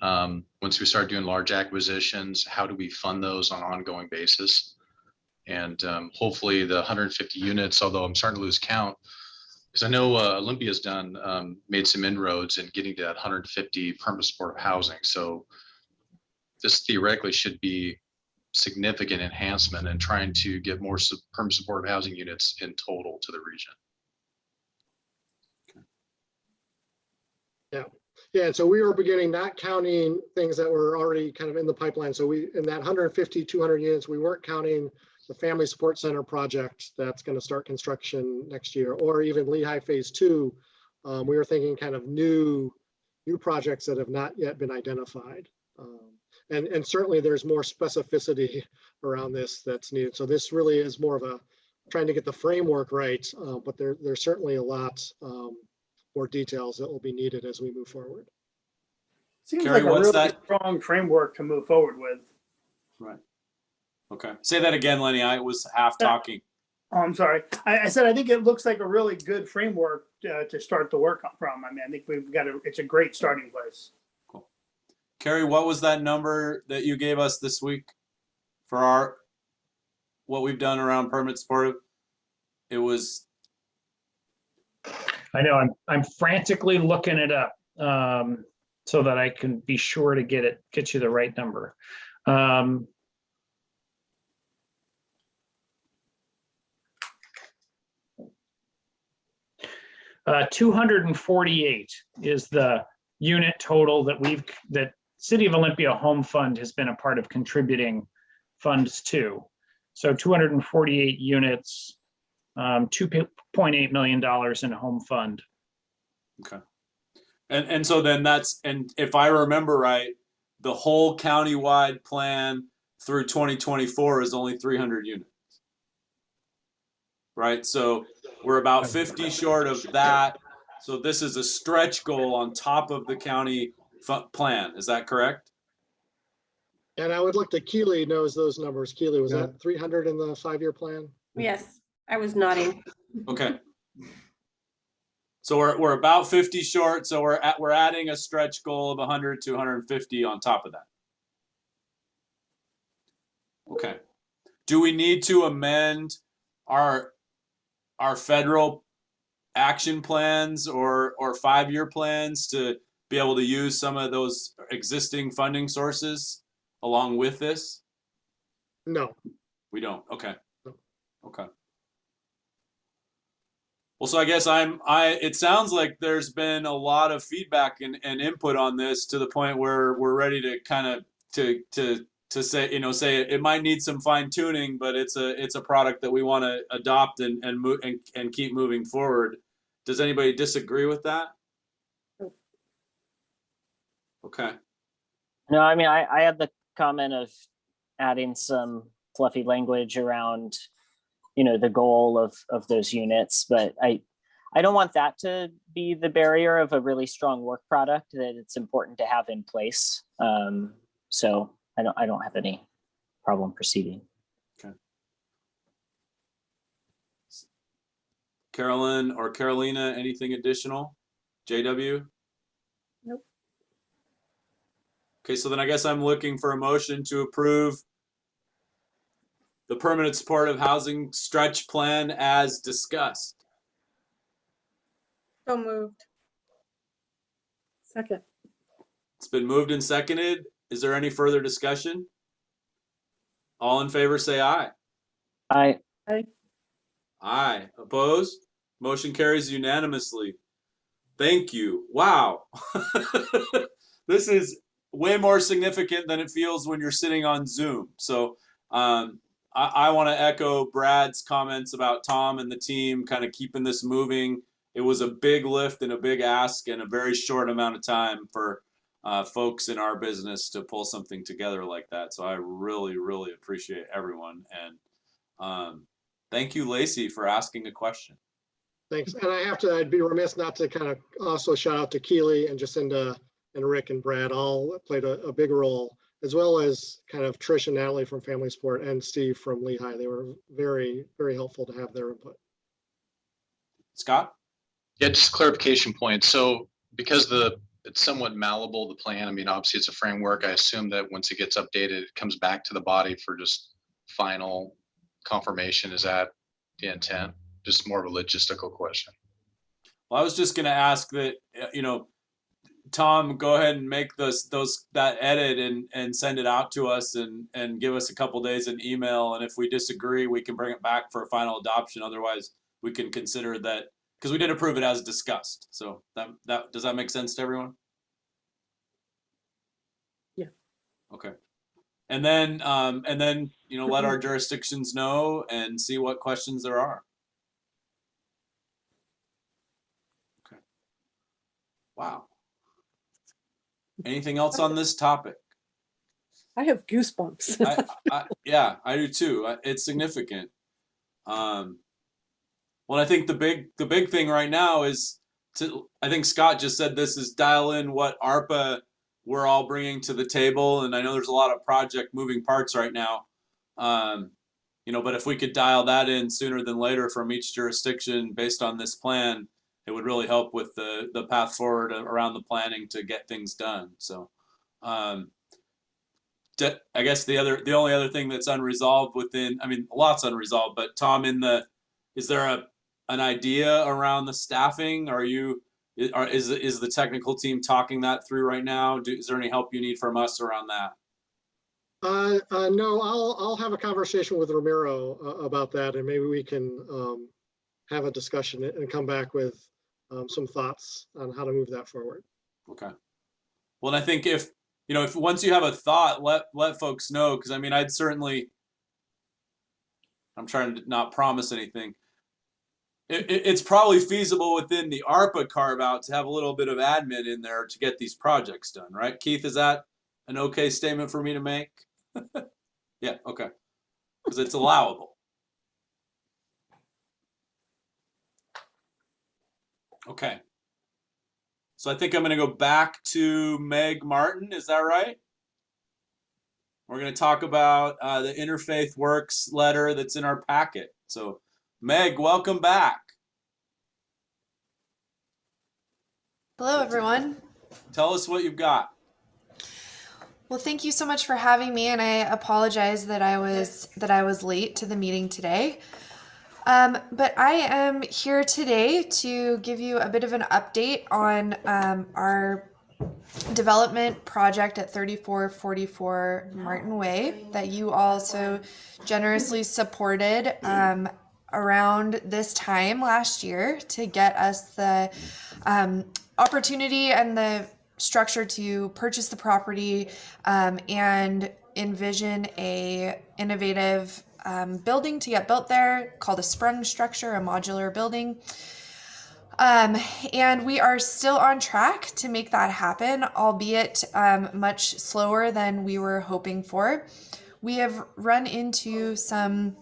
Once we start doing large acquisitions, how do we fund those on an ongoing basis? And hopefully the 150 units, although I'm starting to lose count, because I know Olympia's made some inroads in getting to that 150 permanent supportive housing. So this theoretically should be significant enhancement in trying to get more permanent supportive housing units in total to the region. Yeah, so we were beginning, not counting things that were already kind of in the pipeline. So we, in that 150, 200 units, we weren't counting the Family Support Center project that's going to start construction next year, or even Lehigh Phase 2. We were thinking kind of new projects that have not yet been identified. And certainly there's more specificity around this that's needed. So this really is more of a trying to get the framework right, but there's certainly a lot more details that will be needed as we move forward. Seems Carrie, like a what's really that? strong framework to move forward with. Right. Okay. Say that again, Lenny. I was half talking. Oh, I'm sorry. I said I think it looks like a really good framework to start the work from. I mean, I think it's a great starting place. Cool. Carrie, what was that number that you gave us this week for what we've done around permanent supportive? It was. I know I'm frantically looking it up so that I can be sure to get you the right number. 248 is the unit total that City of Olympia Home Fund has been a part of contributing funds to. So 248 units, $2.8 million in home fund. Okay. And so then and if I remember right, the whole countywide plan through 2024 is only 300 units. Right? So we're about 50 short of that. So this is a stretch goal on top of the county plan. Is that correct? And I would look to Keely knows those numbers. Keely, was that 300 in the 5-year plan? Yes, I was nodding. Okay. So we're about 50 short. So we're adding a stretch goal of 100 to 150 on top of that. Okay. Do we need to amend our federal action plans or 5-year plans to be able to use some of those existing funding sources along with this? No. We don't. Okay. No. Okay. Well, so I guess it sounds like there's been a lot of feedback and input on this to the point where we're ready to kind of to say, say it might need some fine tuning, but it's a product that we want to adopt and move and keep moving forward. Does anybody disagree with that? Okay. No, I mean, I had the comment of adding some fluffy language around, the goal of those units, but I don't want that to be the barrier of a really strong work product that it's important to have in place. So I don't have any problem proceeding. Okay. Carolyn or Carolina, anything additional? JW? Nope. Okay, so then I guess I'm looking for a motion to approve the permanent supportive housing stretch plan as discussed. So moved. Second. It's been moved and seconded. Is there any further discussion? All in favor, say aye. Aye. Aye. Aye. Opposed? Motion carries unanimously. Thank you. Wow. This is way more significant than it feels when you're sitting on Zoom. So I want to echo Brad's comments about Tom and the team kind of keeping this moving. It was a big lift and a big ask in a very short amount of time for folks in our business to pull something together like that. So I really, really appreciate everyone. And thank you, Lacey, for asking a question. Thanks. And I'd be remiss not to kind of also shout out to Keely and Jacinda and Rick and Brad, all played a big role, as well as kind of Trish and Natalie from Family Support and Steve from Lehigh. They were very, very helpful to have their input. Scott? Yeah, just clarification point. So because it's somewhat malleable, the plan, I mean, obviously it's a framework. I assume that once it gets updated, it comes back to the body for just final confirmation. Is that the intent? Just more of a logistical question. Well, I was just going to ask that, Tom, go ahead and make that edit and send it out to us and give us a couple days an email. And if we disagree, we can bring it back for a final adoption. Otherwise, we can consider that, because we did approve it as discussed. So that does that make sense to everyone? Yeah. Okay. And then let our jurisdictions know and see what questions there are. Okay. Wow. Anything else on this topic? I have goosebumps. Yeah, I do too. It's significant. Well, I think the big thing right now is I think Scott just said this is dial in what ARPA we're all bringing to the table, and I know there's a lot of project moving parts right now. But if we could dial that in sooner than later from each jurisdiction based on this plan, it would really help with the path forward around the planning to get things done. So, I guess the only other thing that's unresolved within, I mean, a lot's unresolved, but Tom, is there an idea around the staffing? Is the technical team talking that through right now? Is there any help you need from us around that? No, I'll have a conversation with Ramiro about that, and maybe we can have a discussion and come back with some thoughts on how to move that forward. Okay. Well, and I think if once you have a thought, let folks know, because I mean, I'm trying to not promise anything. It's probably feasible within the ARPA carve out to have a little bit of admin in there to get these projects done, right? Keith, is that an okay statement for me to make? Yeah, okay. Because it's allowable. Okay. So I think I'm going to go back to Meg Martin. Is that right? We're going to talk about the Interfaith Works letter that's in our packet. So Meg, welcome back. Hello, everyone. Tell us what you've got. Well, thank you so much for having me, and I apologize that I was late to the meeting today. But I am here today to give you a bit of an update on our development project at 3444 Martin Way that you also generously supported around this time last year to get us the opportunity and the structure to purchase the property and envision a innovative building to get built there called a sprung structure, a modular building. And we are still on track to make that happen, albeit much slower than we were hoping for. We have run into some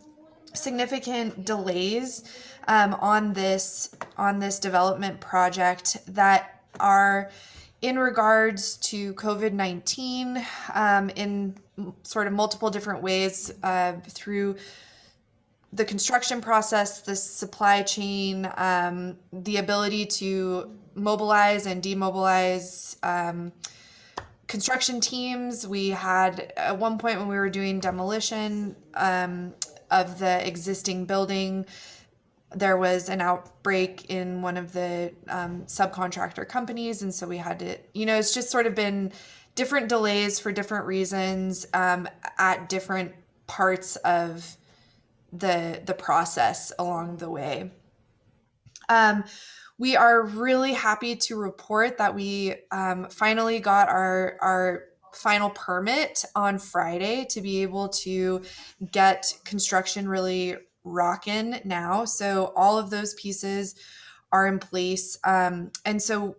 significant delays on this development project that are in regards to COVID-19 in sort of multiple different ways through the construction process, the supply chain, the ability to mobilize and demobilize construction teams. We had at one point when we were doing demolition of the existing building, there was an outbreak in one of the subcontractor companies. And so we had to, it's just sort of been different delays for different reasons at different parts of the process along the way. We are really happy to report that we finally got our final permit on Friday to be able to get construction really rocking now. So all of those pieces are in place. And so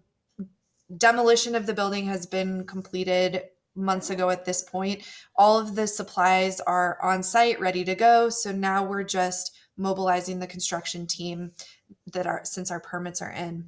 demolition of the building has been completed months ago at this point. All of the supplies are on site, ready to go. So now we're just mobilizing the construction team since our permits are in.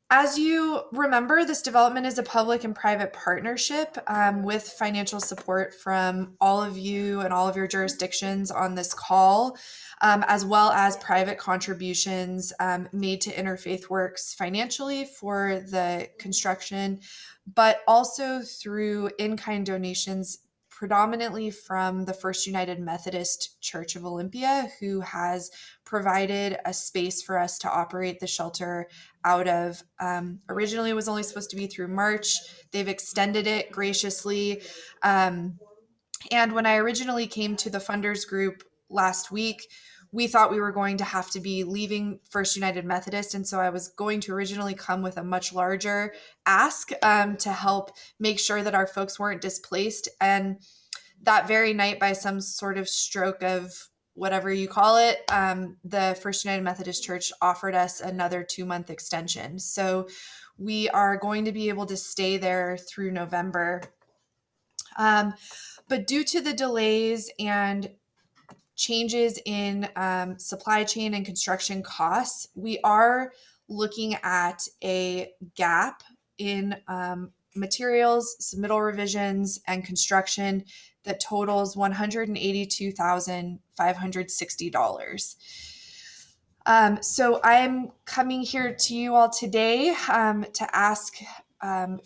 As you remember, this development is a public and private partnership with financial support from all of you and all of your jurisdictions on this call, as well as private contributions made to Interfaith Works financially for the construction, but also through in-kind donations predominantly from the First United Methodist Church of Olympia, who has provided a space for us to operate the shelter out of. Originally, it was only supposed to be through March. They've extended it graciously. And when I originally came to the funders group last week, we thought we were going to have to be leaving First United Methodist. And so I was going to originally come with a much larger ask to help make sure that our folks weren't displaced. And that very night, by some sort of stroke of whatever you call it, the First United Methodist Church offered us another 2-month extension. So we are going to be able to stay there through November. But due to the delays and changes in supply chain and construction costs, we are looking at a gap in materials, submittal revisions, and construction that totals $182,560. So I'm coming here to you all today to ask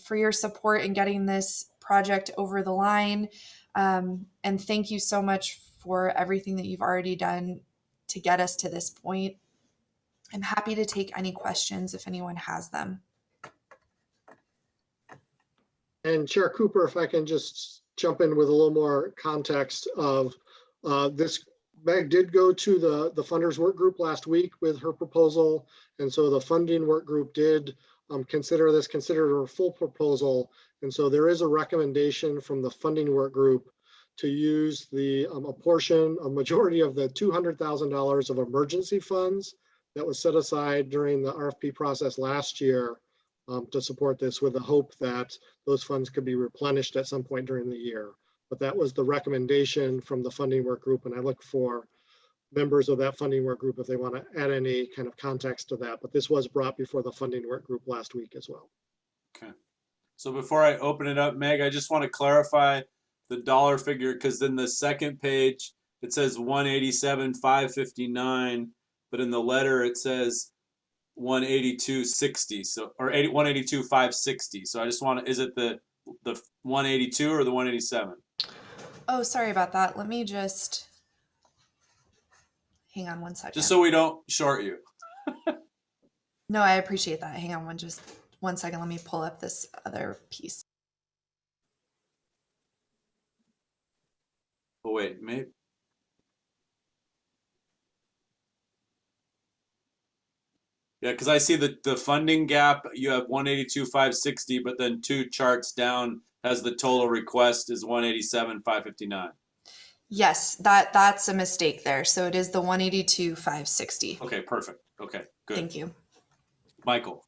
for your support in getting this project over the line. And thank you so much for everything that you've already done to get us to this point. I'm happy to take any questions if anyone has them. And Chair Cooper, if I can just jump in with a little more context of this. Meg did go to the funders work group last week with her proposal. And so the funding work group did consider her full proposal. And so there is a recommendation from the funding work group to use a majority of the $200,000 of emergency funds that was set aside during the RFP process last year to support this, with the hope that those funds could be replenished at some point during the year. But that was the recommendation from the funding work group, and I look for members of that funding work group if they want to add any kind of context to that. But this was brought before the funding work group last week as well. Okay. So before I open it up, Meg, I just want to clarify the dollar figure, because in the second page it says 187,559, but in the letter it says 182.60, so, or 182,560. So I just want to, is it the 182 or the 187? Oh, sorry about that. Let me just hang on one second. Just so we don't short you. No, I appreciate that. Hang on just one second. Let me pull up this other piece. Oh wait, maybe. Yeah, because I see the funding gap, you have 182,560, but then 2 charts down has the total request is 187,559. Yes, that's a mistake there. So it is the 182,560. Okay, perfect. Okay, good. Thank you. Michael.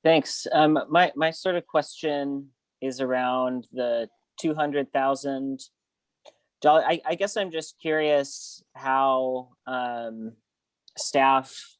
Thanks. My sort of question is around the $200,000. I guess I'm just curious how staff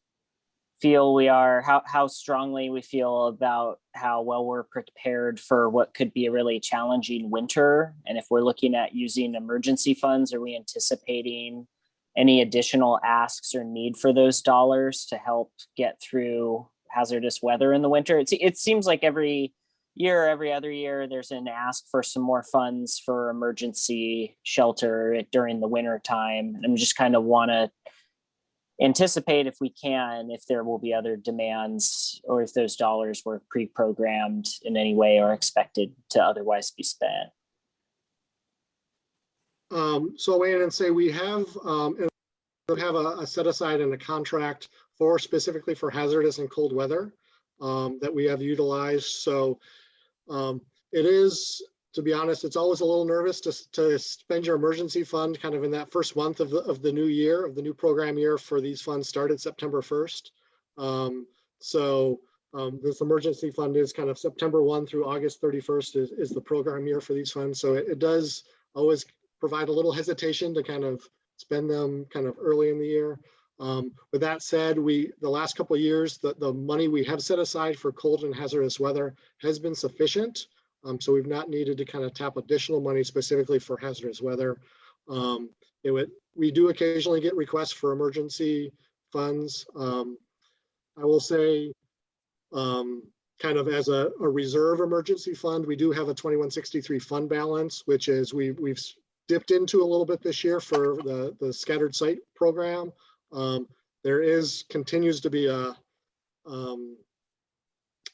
feel we are, how strongly we feel about how well we're prepared for what could be a really challenging winter. And if we're looking at using emergency funds, are we anticipating any additional asks or need for those dollars to help get through hazardous weather in the winter? It seems like every year, every other year, there's an ask for some more funds for emergency shelter during the winter time. And I'm just kind of want to anticipate, if we can, if there will be other demands, or if those dollars were pre-programmed in any way or expected to otherwise be spent. So I'll weigh in and say we have a set aside in a contract specifically for hazardous and cold weather that we have utilized. So it is, to be honest, it's always a little nervous to spend your emergency fund kind of in that first month of the new year, of the new program year, for these funds started September 1st. This emergency fund is kind of September 1 through August 31st is the program year for these funds. So it does always provide a little hesitation to kind of spend them kind of early in the year. With that said, the last couple of years, the money we have set aside for cold and hazardous weather has been sufficient. So we've not needed to kind of tap additional money specifically for hazardous weather. We do occasionally get requests for emergency funds. I will say, kind of as a reserve emergency fund, we do have a 2163 fund balance, which is we've dipped into a little bit this year for the scattered site program. There continues to be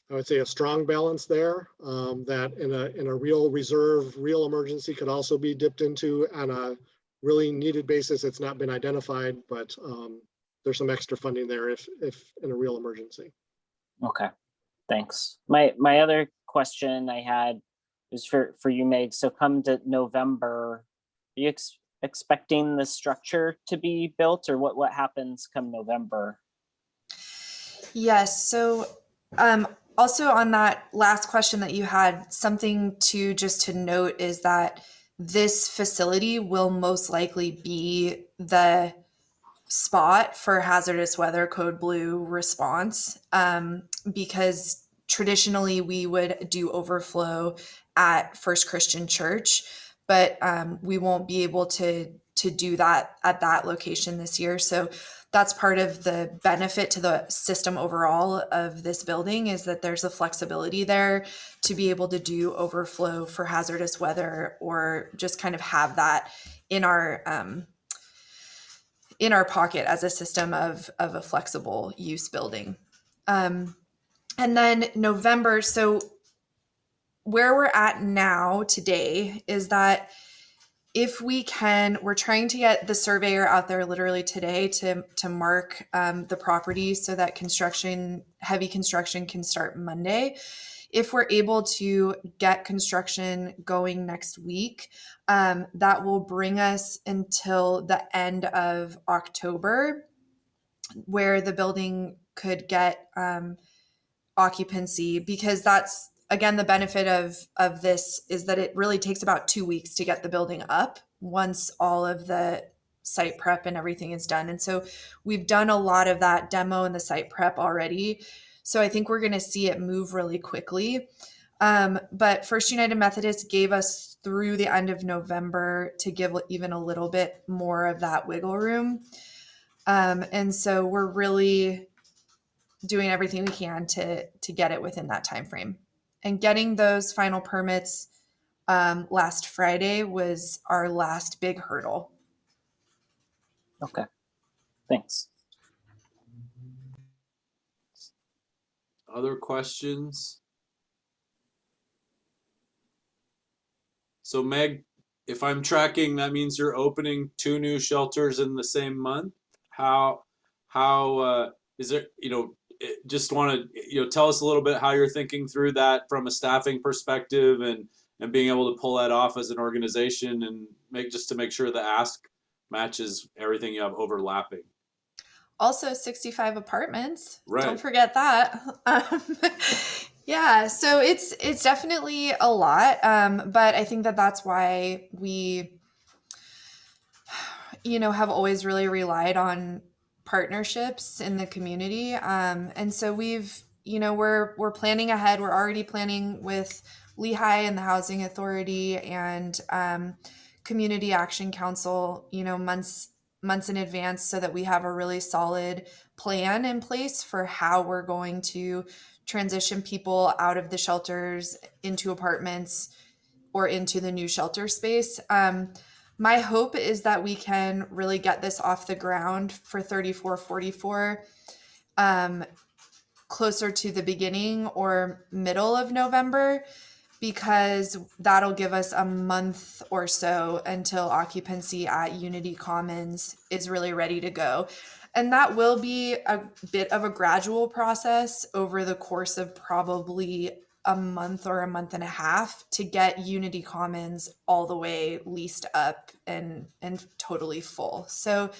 I would say a strong balance there, that in a real reserve, real emergency could also be dipped into on a really needed basis. It's not been identified, but there's some extra funding there if in a real emergency. Okay, thanks. My other question I had was for you, Meg. So come to November, are you expecting the structure to be built, or what happens come November? Yes. So also on that last question that you had, something to note is that this facility will most likely be the spot for hazardous weather code blue response, because traditionally we would do overflow at First Christian Church, but we won't be able to do that at that location this year. So that's part of the benefit to the system overall of this building, is that there's a flexibility there to be able to do overflow for hazardous weather, or just kind of have that in our pocket as a system of a flexible use building. And then November, so where we're at now today is that if we can, we're trying to get the surveyor out there literally today to mark the property so that heavy construction can start Monday. If we're able to get construction going next week, that will bring us until the end of October, where the building could get occupancy, because that's, again, the benefit of this is that it really takes about 2 weeks to get the building up once all of the site prep and everything is done. And so we've done a lot of that demo and the site prep already. So I think we're going to see it move really quickly. But First United Methodist gave us through the end of November to give even a little bit more of that wiggle room. And so we're really doing everything we can to get it within that time frame. And getting those final permits last Friday was our last big hurdle. Okay, thanks. Other questions? So Meg, if I'm tracking, that means you're opening 2 new shelters in the same month. How is it, just want to, tell us a little bit how you're thinking through that from a staffing perspective, and being able to pull that off as an organization, and to make sure the ask matches everything you have overlapping. Also 65 apartments. Right. Don't forget that. Yeah, so it's definitely a lot. But I think that's why we, have always really relied on partnerships in the community. And so we're planning ahead. We're already planning with Lehigh and the Housing Authority and Community Action Council, months in advance, so that we have a really solid plan in place for how we're going to transition people out of the shelters into apartments or into the new shelter space. My hope is that we can really get this off the ground for 3444 closer to the beginning or middle of November, because that'll give us a month or so until occupancy at Unity Commons is really ready to go. And that will be a bit of a gradual process over the course of probably a month or a month and a half to get Unity Commons all the way leased up and totally full. So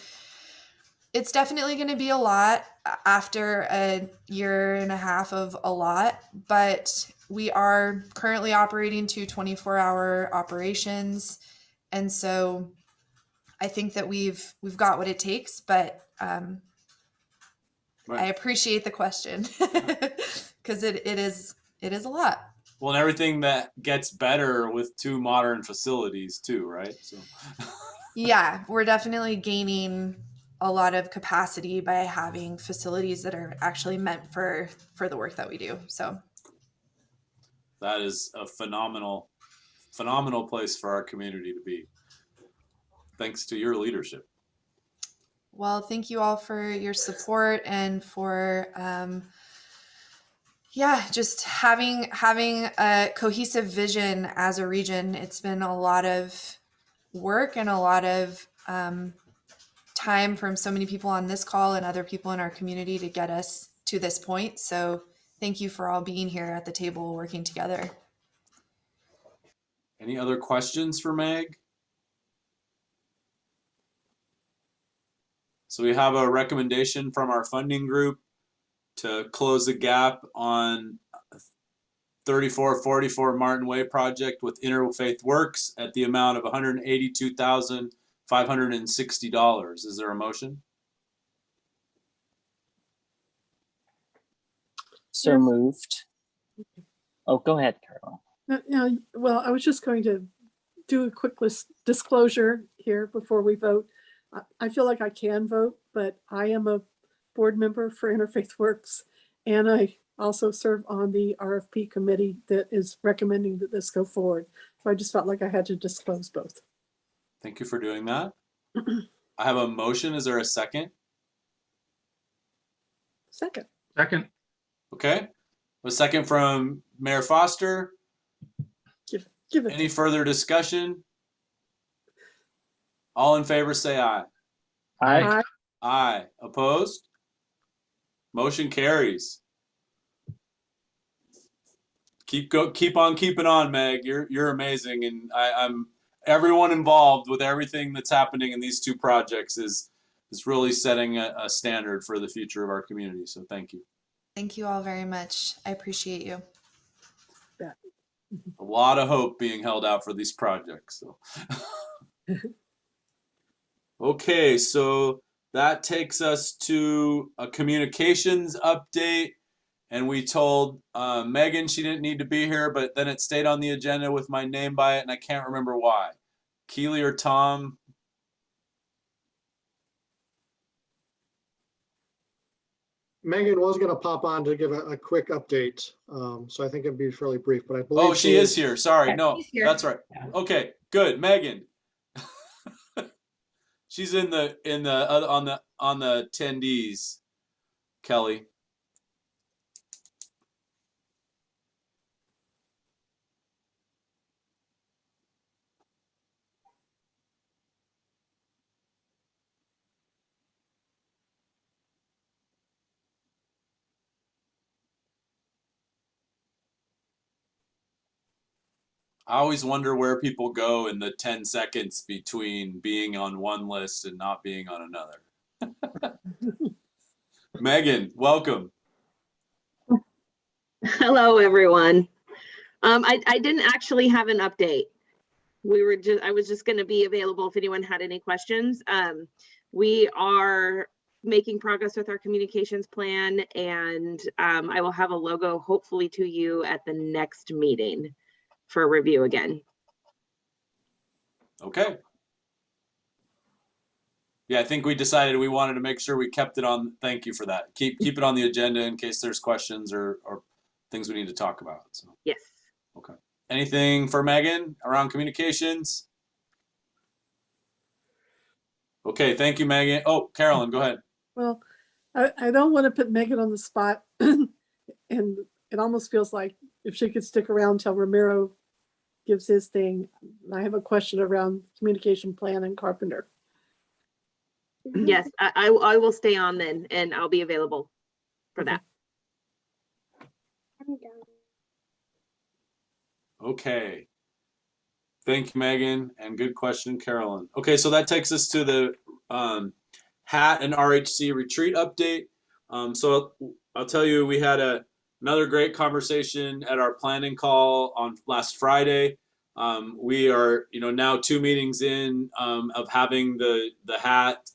it's definitely going to be a lot after a year and a half of a lot, but we are currently operating 2 24-hour operations. And so I think that we've got what it takes, but Right. I appreciate the question because it is a lot. Well, and everything that gets better with 2 modern facilities too, right? So Yeah, we're definitely gaining a lot of capacity by having facilities that are actually meant for the work that we do. So that is a phenomenal place for our community to be. Thanks to your leadership. well, thank you all for your support and for just having a cohesive vision as a region. It's been a lot of work and a lot of time from so many people on this call and other people in our community to get us to this point. So thank you for all being here at the table working together. Any other questions for Meg? So we have a recommendation from our funding group to close the gap on 3444 Martin Way project with Interfaith Works at the amount of $182,560. Is there a motion? So Yes. moved. Oh, go ahead, Carol. Well, I was just going to do a quick disclosure here before we vote. I feel like I can vote, but I am a board member for Interfaith Works, and I also serve on the RFP committee that is recommending that this go forward. So I just felt like I had to disclose both. Thank you for doing that. I have a motion. Is there a second? Second. Second. Okay. A second from Mayor Foster. Give it. Any further discussion? All in favor say aye. Aye. Aye. Opposed? Motion carries. Keep on keeping on, Meg. You're amazing, and I'm everyone involved with everything that's happening in these 2 projects is really setting a standard for the future of our community. So thank you. Thank you all very much. I appreciate you. A lot of hope being held out for these projects. So. Okay, so that takes us to a communications update. And we told Megan she didn't need to be here, but then it stayed on the agenda with my name by it, and I can't remember why. Keely or Tom? Megan was going to pop on to give a quick update. So I think it'd be fairly brief, but I believe Oh, she is here. Sorry. No, she's here. that's right. Okay, good. Megan. She's on the attendees. Kelly. I always wonder where people go in the 10 seconds between being on one list and not being on another. Megan, welcome. Hello, everyone. I didn't actually have an update. I was just going to be available if anyone had any questions. We are making progress with our communications plan, and I will have a logo hopefully to you at the next meeting for review again. Okay. Yeah, I think we decided we wanted to make sure we kept it on. Thank you for that. Keep it on the agenda in case there's questions or things we need to talk about. So. Yes. Okay. Anything for Megan around communications? Okay, thank you, Megan. Oh, Carolyn, go ahead. Well, I don't want to put Megan on the spot, and it almost feels like if she could stick around till Ramiro gives his thing. I have a question around communication plan and Carpenter. Yes, I will stay on then, and I'll be available for that. Okay. Thank you, Megan, and good question, Carolyn. Okay, so that takes us to the HAT and RHC retreat update. So I'll tell you, we had another great conversation at our planning call on last Friday. We are, now 2 meetings in of having the HAT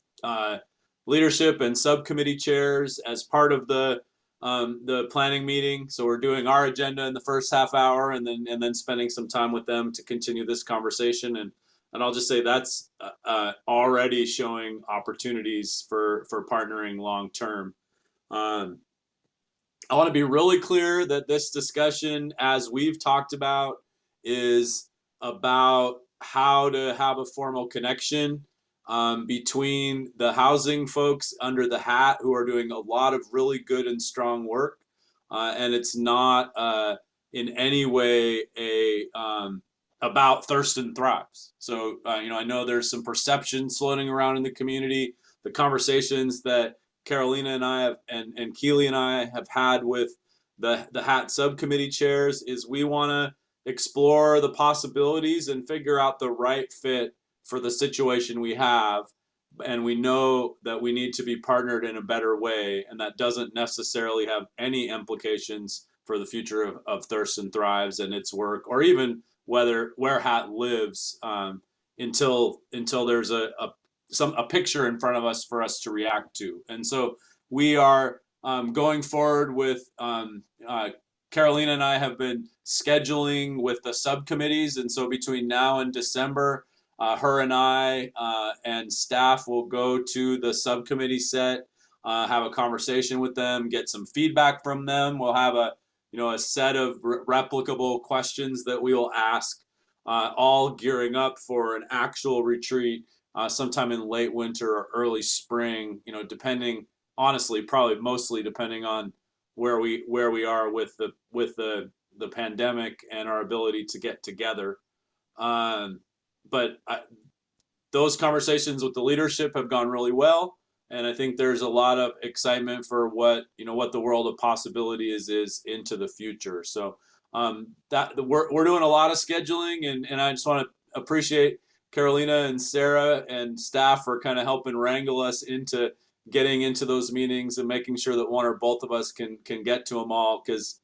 leadership and subcommittee chairs as part of the planning meeting. So we're doing our agenda in the first half hour, and then spending some time with them to continue this conversation. And I'll just say that's already showing opportunities for partnering long term. I want to be really clear that this discussion, as we've talked about, is about how to have a formal connection between the housing folks under the hat who are doing a lot of really good and strong work. And it's not in any way about Thurston Thrives. So, I know there's some perceptions floating around in the community. The conversations that Carolina and I have, and Keely and I have had with the HAT subcommittee chairs is we want to explore the possibilities and figure out the right fit for the situation we have. And we know that we need to be partnered in a better way, and that doesn't necessarily have any implications for the future of Thurston Thrives and its work, or even where HAT lives, until there's a picture in front of us for us to react to. And so we are going forward with Carolina and I have been scheduling with the subcommittees, and so between now and December, her and I and staff will go to the subcommittee set, have a conversation with them, get some feedback from them. We'll have a set of replicable questions that we will ask, all gearing up for an actual retreat sometime in late winter or early spring. Depending, honestly, probably mostly depending on where we are with the pandemic and our ability to get together. But those conversations with the leadership have gone really well, and I think there's a lot of excitement for what the world of possibility is into the future. So that we're doing a lot of scheduling, and I just want to appreciate Carolina and Sarah and staff for kind of helping wrangle us into getting into those meetings and making sure that one or both of us can get to them all, because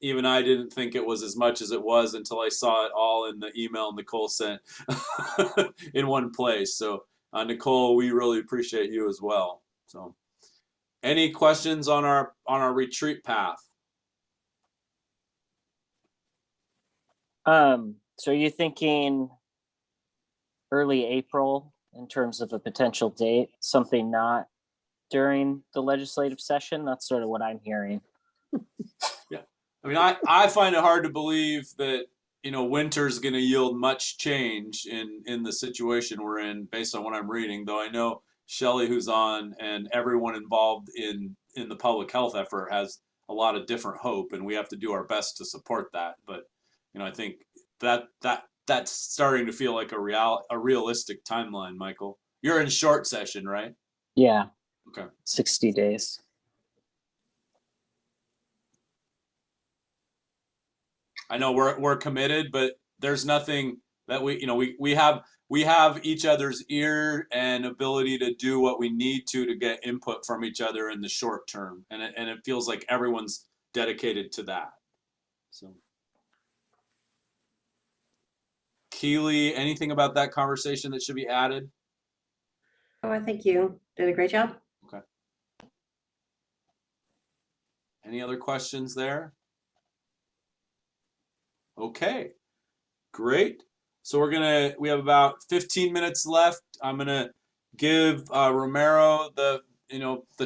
even I didn't think it was as much as it was until I saw it all in the email Nicole sent in one place. So Nicole, we really appreciate you as well. So any questions on our retreat path? So are you thinking early April in terms of a potential date, something not during the legislative session? That's sort of what I'm hearing. Yeah, I mean, I find it hard to believe that winter's going to yield much change in the situation we're in based on what I'm reading. Though I know Shelley, who's on, and everyone involved in the public health effort has a lot of different hope, and we have to do our best to support that. But I think that's starting to feel like a realistic timeline. Michael, you're in short session, right? Yeah. Okay. 60 days. I know we're committed, but there's nothing that we have each other's ear and ability to do what we need to get input from each other in the short term, and it feels like everyone's dedicated to that. So, Keely, anything about that conversation that should be added? Oh, I think you did a great job. Okay. Any other questions there? Okay, great. So we have about 15 minutes left. I'm gonna give Romero the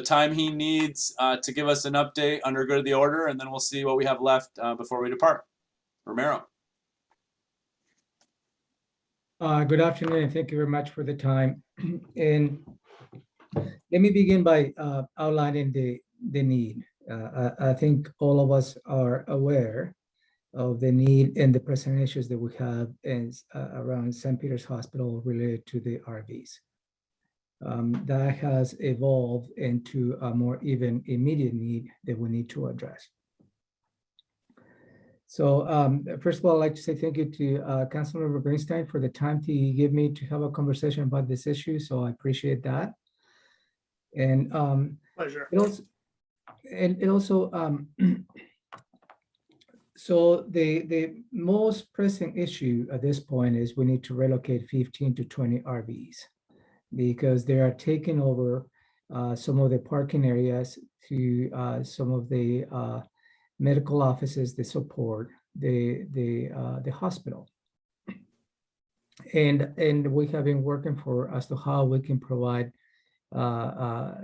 time he needs to give us an update under good of the order, and then we'll see what we have left before we depart. Romero. Good afternoon, and thank you very much for the time. And let me begin by outlining the need. I think all of us are aware of the need and the present issues that we have around St. Peter's Hospital related to the RVs. That has evolved into a more even immediate need that we need to address. So first of all, I'd like to say thank you to Councilmember Greenstein for the time he gave me to have a conversation about this issue. So I appreciate that. And pleasure. It also so the most pressing issue at this point is we need to relocate 15 to 20 RVs because they are taking over some of the parking areas to some of the medical offices that support the hospital. And we have been working as to how we can provide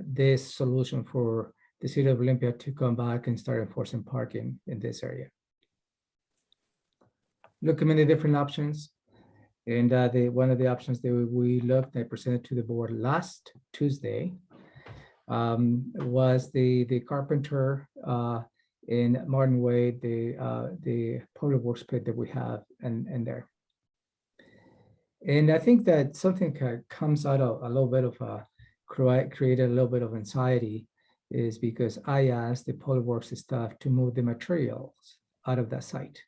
this solution for the city of Olympia to come back and start enforcing parking in this area. Look at many different options. And one of the options that we looked at presented to the board last Tuesday was the carpenter in Martin Way, the public works pit that we have in there. And I think that something comes out of a little bit of created a little bit of anxiety is because I asked the public works staff to move the materials out of that site.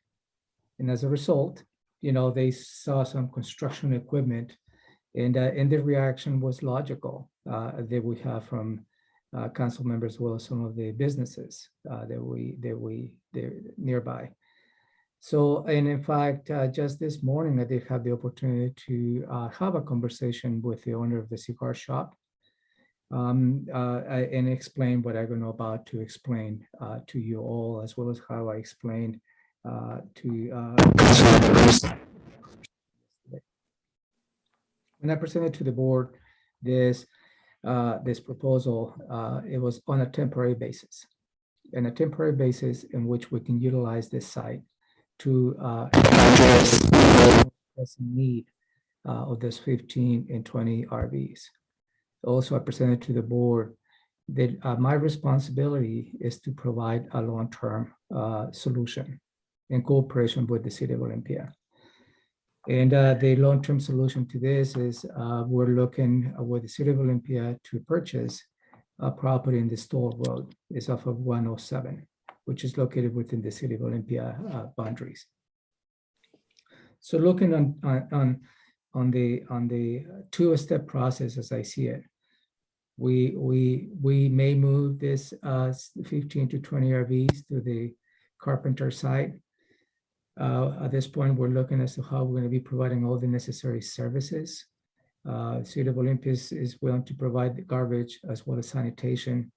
And as a result, they saw some construction equipment, and the reaction was logical that we have from council members as well as some of the businesses they're nearby. So, and in fact, just this morning, I did have the opportunity to have a conversation with the owner of the cigar shop and explain what I'm about to explain to you all, as well as how I explained when I presented to the board this proposal, it was on a temporary basis, and a temporary basis in which we can utilize this site to address the need of this 15 and 20 RVs. Also, I presented to the board that my responsibility is to provide a long-term solution in cooperation with the city of Olympia. And the long-term solution to this is we're looking with the city of Olympia to purchase a property in the Stoll Road. It's off of 107, which is located within the city of Olympia boundaries. So looking on the two-step process as I see it, we may move this 15 to 20 RVs to the carpenter site. At this point, we're looking as to how we're going to be providing all the necessary services. City of Olympia is willing to provide the garbage as well as sanitation.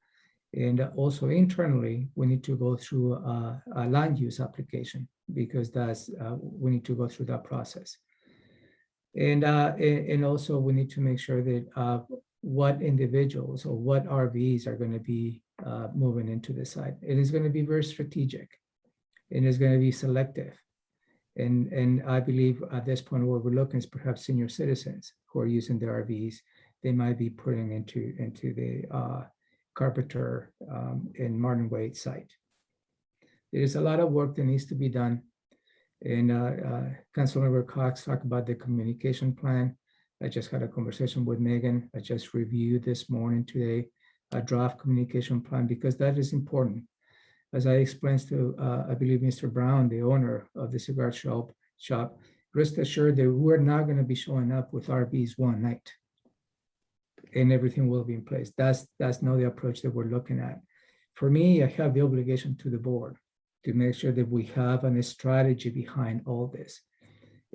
And also internally, we need to go through a land use application because we need to go through that process. And also we need to make sure that what individuals or what RVs are going to be moving into the site. It is going to be very strategic and it's going to be selective. And I believe at this point, what we're looking is perhaps senior citizens who are using the RVs, they might be putting into the Carpenter and Martin Wade site. There is a lot of work that needs to be done. And Councilmember Cox talked about the communication plan. I just had a conversation with Megan. I just reviewed this morning today a draft communication plan because that is important. As I explained to, I believe, Mr. Brown, the owner of the cigar shop, rest assured that we're not going to be showing up with RVs one night and everything will be in place. That's not the approach that we're looking at. For me, I have the obligation to the board to make sure that we have a strategy behind all this.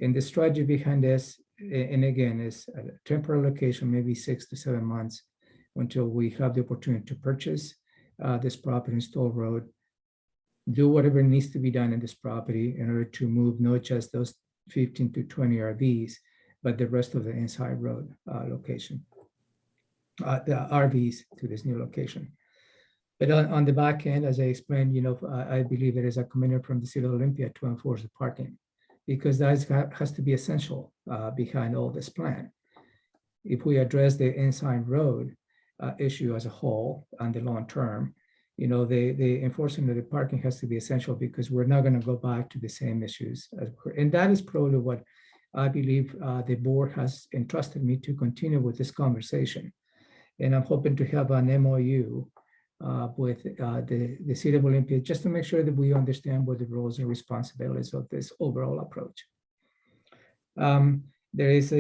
And the strategy behind this, and again, is a temporary location, maybe 6 to 7 months until we have the opportunity to purchase this property in Stoll Road, do whatever needs to be done in this property in order to move not just those 15 to 20 RVs, but the rest of the inside road location, the RVs to this new location. But on the back end, as I explained, I believe there is a commitment from the city of Olympia to enforce the parking because that has to be essential behind all this plan. If we address the inside road issue as a whole and the long term, the enforcement of the parking has to be essential because we're not going to go back to the same issues. And that is probably what I believe the board has entrusted me to continue with this conversation. And I'm hoping to have an MOU with the city of Olympia just to make sure that we understand what the roles and responsibilities of this overall approach. There is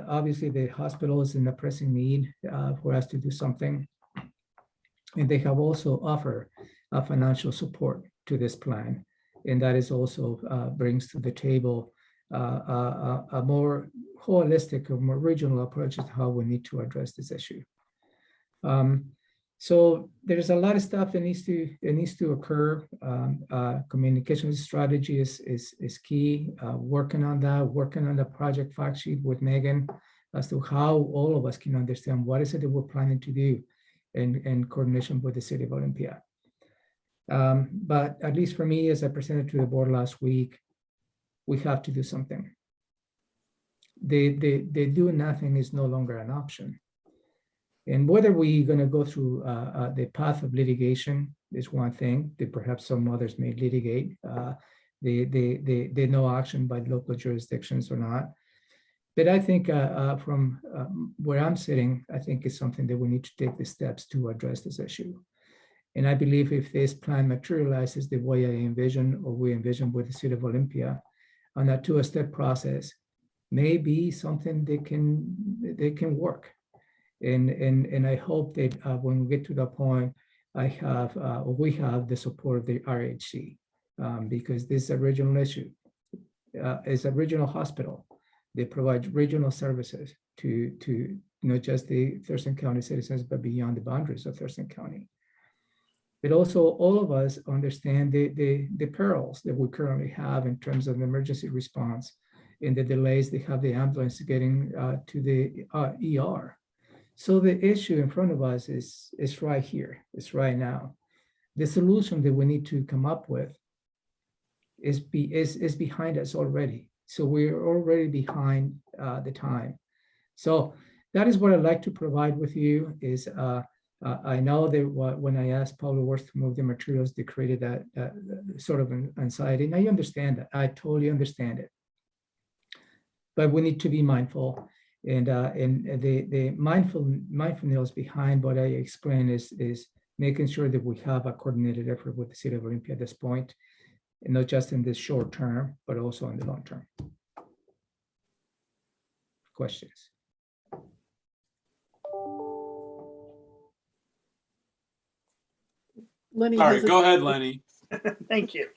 obviously the hospital is in a pressing need for us to do something. And they have also offered financial support to this plan. And that is also brings to the table a more holistic or more regional approach to how we need to address this issue. So there's a lot of stuff that needs to occur. Communication strategy is key. Working on that, working on the project fact sheet with Megan as to how all of us can understand what is it that we're planning to do in coordination with the city of Olympia. But at least for me, as I presented to the board last week, we have to do something. The do nothing is no longer an option. And whether we're going to go through the path of litigation is one thing that perhaps some others may litigate, the no action by local jurisdictions or not. But I think from where I'm sitting, I think it's something that we need to take the steps to address this issue. And I believe if this plan materializes the way I envision, or we envision with the city of Olympia, on that two-step process, may be something that can work. And I hope that when we get to that point, we have the support of the RHC, because this original issue is a regional hospital. They provide regional services to not just the Thurston County citizens, but beyond the boundaries of Thurston County. But also all of us understand the perils that we currently have in terms of emergency response and the delays they have the ambulance getting to the ER. So the issue in front of us is right here, it's right now. The solution that we need to come up with is behind us already. So we're already behind the time. So that is what I'd like to provide with you is I know that when I asked Public Works to move the materials, they created that sort of an anxiety. And I understand that, I totally understand it. But we need to be mindful. And the mindfulness behind what I explained is making sure that we have a coordinated effort with the city of Olympia at this point, and not just in this short term, but also in the long term. Questions? Lenny All has right, a- go ahead, Lenny. Thank you.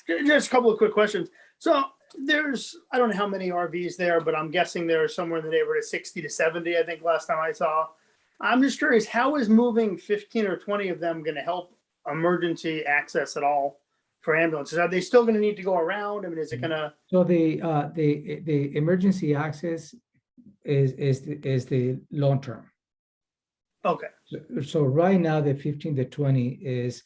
Just a couple of quick questions. So I don't know how many RVs there, but I'm guessing there are somewhere in the neighborhood of 60 to 70, I think last time I saw. I'm just curious, how is moving 15 or 20 of them going to help emergency access at all for ambulances? Are they still going to need to go around? I mean, is it going to? So the emergency access is the long term. Okay. So right now, the 15 to 20 is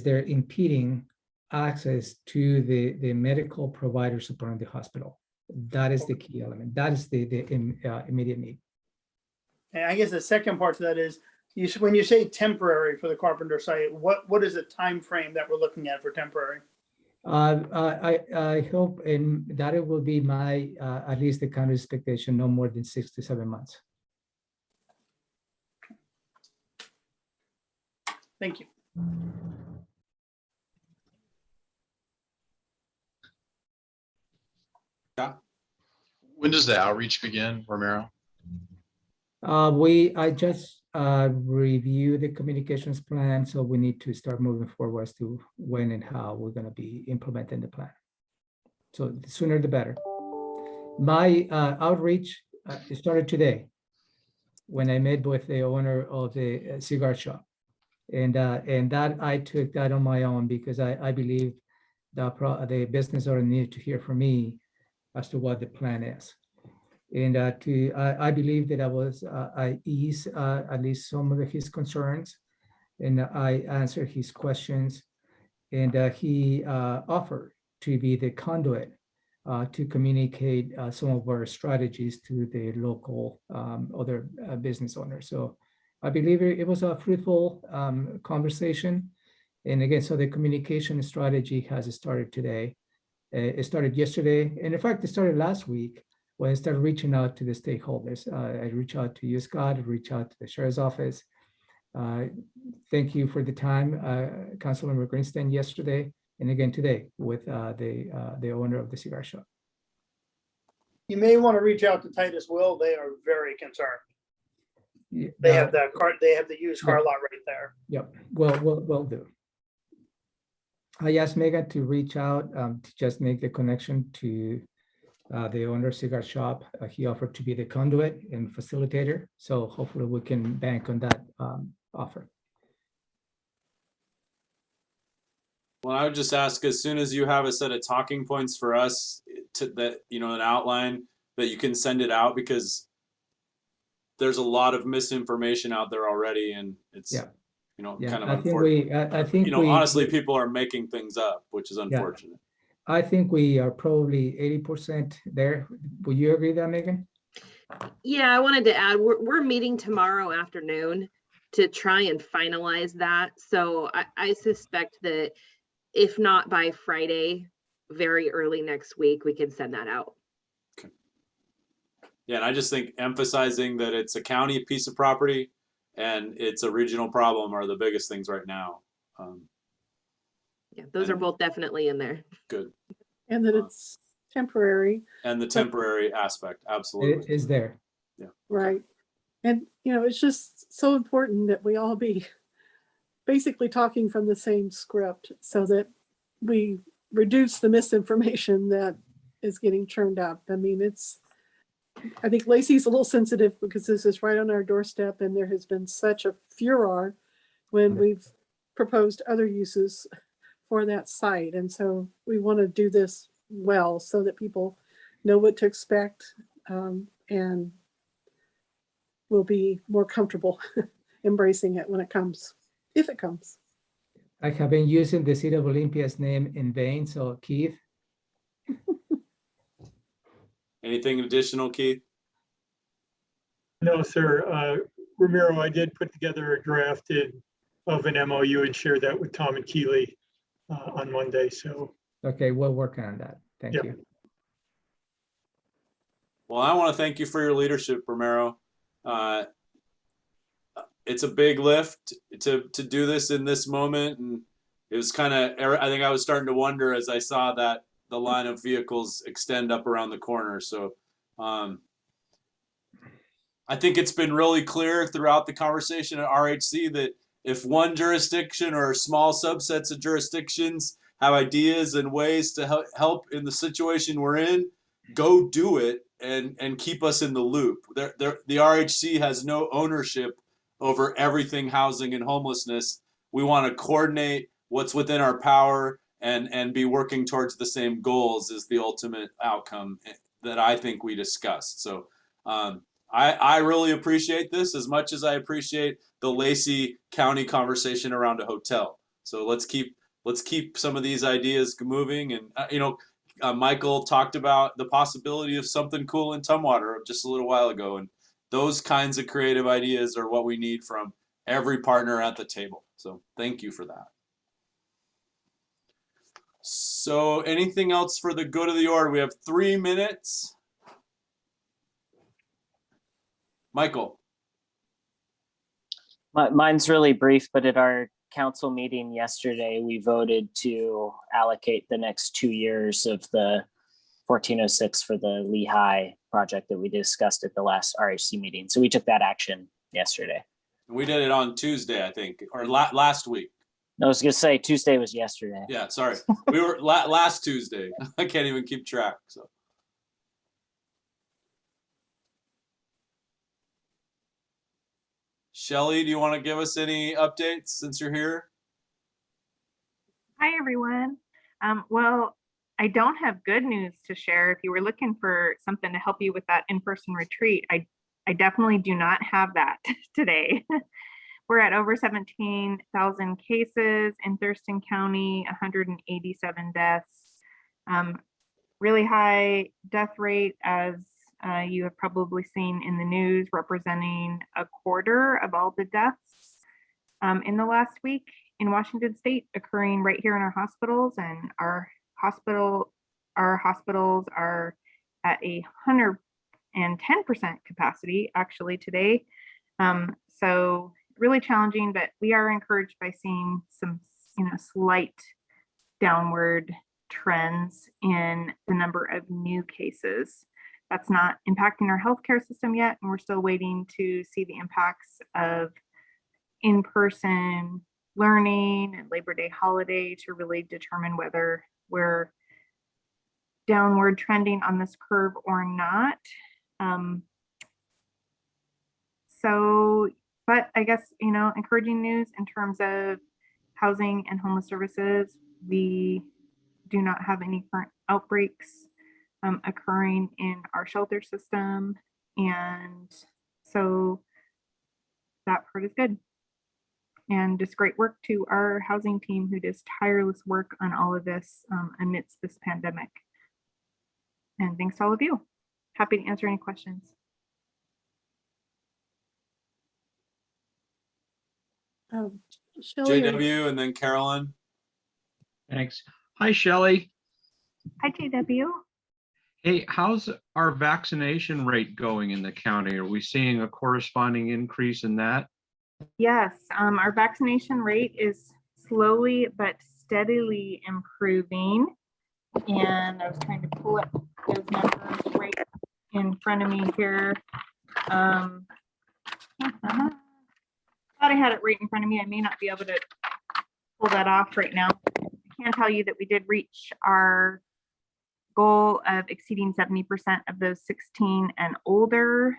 they're impeding access to the medical provider supporting the hospital. That is the key element. That is the immediate need. And I guess the second part to that is, when you say temporary for the Carpenter site, what is the time frame that we're looking at for temporary? I hope that it will be my at least the kind of expectation, no more than 6 to 7 months. Thank you. Yeah. When does the outreach begin, Romero? I just reviewed the communications plan, so we need to start moving forward as to when and how we're going to be implementing the plan. So the sooner the better. My outreach started today when I met with the owner of the cigar shop, and that I took that on my own because I believe the business owner needed to hear from me as to what the plan is. And I believe that I eased at least some of his concerns, and I answered his questions, and he offered to be the conduit to communicate some of our strategies to the local other business owners. So I believe it was a fruitful conversation. And again, so the communication strategy has started today. It started yesterday, and in fact, it started last week when I started reaching out to the stakeholders. I reached out to you, Scott, I reached out to the sheriff's office. Thank you for the time, Councilmember Greenstein yesterday, and again today with the owner of the cigar shop. You may want to reach out to Titus Will. They are very concerned. Yeah, They have the car. They have the used car yeah. lot right there. Yep. We'll do. I asked Megan to reach out to just make the connection to the owner cigar shop. He offered to be the conduit and facilitator. So hopefully we can bank on that offer. Well, I would just ask, as soon as you have a set of talking points for us to that, an outline that you can send it out, because there's a lot of misinformation out there already, and it's, Yeah. Yeah, kind of I think unfortunate. I think Honestly, people are making things up, which is yeah, unfortunate. I think we are probably 80% there. Would you agree with that, Megan? Yeah, I wanted to add, we're meeting tomorrow afternoon to try and finalize that. So I suspect that if not by Friday, very early next week, we can send that out. Yeah, and I just think emphasizing that it's a county piece of property and it's a regional problem are the biggest things right now. Yeah, those are both definitely in there. Good. And that it's temporary. And the temporary aspect, absolutely. It is there. Yeah. Right. And, it's just so important that we all be basically talking from the same script so that we reduce the misinformation that is getting churned up. I mean, I think Lacey's a little sensitive because this is right on our doorstep, and there has been such a furor when we've proposed other uses for that site. And so we want to do this well so that people know what to expect, and will be more comfortable embracing it when it comes, if it comes. I have been using the City of Olympia's name in vain, so Keith. Anything additional, Keith? No, sir. Ramiro, I did put together a draft of an MOU and share that with Tom and Keely on Monday. So. Okay, we'll work on that. Thank you. Well, I want to thank you for your leadership, Romero. It's a big lift to do this in this moment, and it was kind of, I think I was starting to wonder as I saw that the line of vehicles extend up around the corner. So I think it's been really clear throughout the conversation at RHC that if one jurisdiction or small subsets of jurisdictions have ideas and ways to help in the situation we're in, go do it and keep us in the loop. The RHC has no ownership over everything housing and homelessness. We want to coordinate what's within our power and be working towards the same goals is the ultimate outcome that I think we discussed. So I really appreciate this as much as I appreciate the Lacey County conversation around a hotel. So let's keep some of these ideas moving. And Michael talked about the possibility of something cool in Tumwater just a little while ago, and those kinds of creative ideas are what we need from every partner at the table. So thank you for that. So anything else for the good of the order? We have 3 minutes. Michael. Mine's really brief, but at our council meeting yesterday, we voted to allocate the next 2 years of the 1406 for the Lehigh project that we discussed at the last RHC meeting. So we took that action yesterday. We did it on Tuesday, I think, or last week. I was gonna say Tuesday was yesterday. Yeah, sorry. We were last Tuesday. I can't even keep track. So. Shelly, do you want to give us any updates since you're here? Hi, everyone. Well, I don't have good news to share. If you were looking for something to help you with that in-person retreat, I definitely do not have that today. We're at over 17,000 cases in Thurston County, 187 deaths. Really high death rate, as you have probably seen in the news, representing a quarter of all the deaths in the last week in Washington State, occurring right here in our hospitals. And our hospitals are at 110% capacity actually today. So really challenging, but we are encouraged by seeing some slight downward trends in the number of new cases. That's not impacting our healthcare system yet, and we're still waiting to see the impacts of in-person learning and Labor Day holiday to really determine whether we're downward trending on this curve or not. But I guess, encouraging news in terms of housing and homeless services, we do not have any current outbreaks occurring in our shelter system. And so that part is good. And just great work to our housing team who does tireless work on all of this amidst this pandemic. And thanks to all of you. Happy to answer any questions. Shelley, JW and then Carolyn. Thanks. Hi, Shelley. Hi, JW. Hey, how's our vaccination rate going in the county? Are we seeing a corresponding increase in that? Yes, our vaccination rate is slowly but steadily improving. And I was trying to pull up those numbers right in front of me here. Thought I had it right in front of me. I may not be able to pull that off right now. I can tell you that we did reach our goal of exceeding 70% of those 16 and older.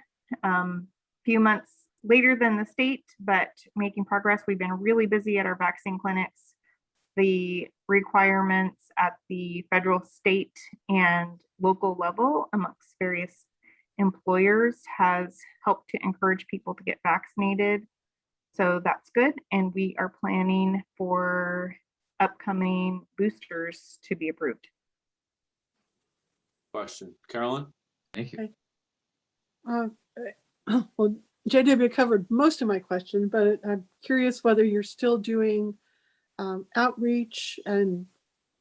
Few months later than the state, but making progress. We've been really busy at our vaccine clinics. The requirements at the federal, state, and local level amongst various employers has helped to encourage people to get vaccinated. So that's good. And we are planning for upcoming boosters to be approved. Question, Carolyn. Thank you. Well, JW covered most of my question, but I'm curious whether you're still doing outreach and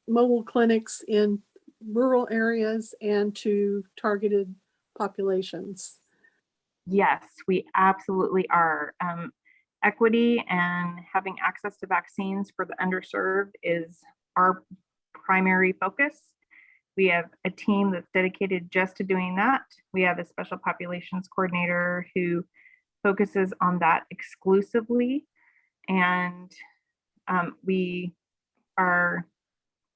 mobile clinics in rural areas and to targeted populations. Yes, we absolutely are. Equity and having access to vaccines for the underserved is our primary focus. We have a team that's dedicated just to doing that. We have a special populations coordinator who focuses on that exclusively. And we are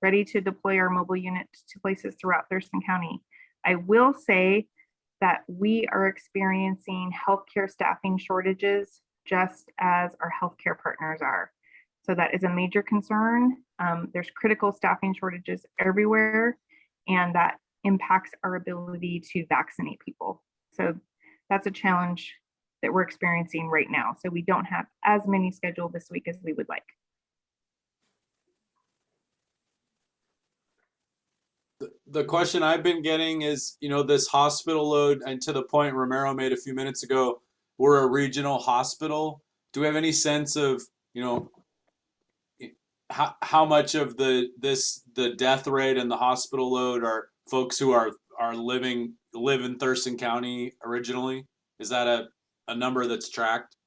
ready to deploy our mobile unit to places throughout Thurston County. I will say that we are experiencing healthcare staffing shortages just as our healthcare partners are. So that is a major concern. There's critical staffing shortages everywhere, and that impacts our ability to vaccinate people. So that's a challenge that we're experiencing right now. So we don't have as many scheduled this week as we would like. The question I've been getting is, this hospital load, and to the point Romero made a few minutes ago, we're a regional hospital. Do we have any sense of, how much of the death rate and the hospital load are folks who live in Thurston County originally? Is that a number that's tracked?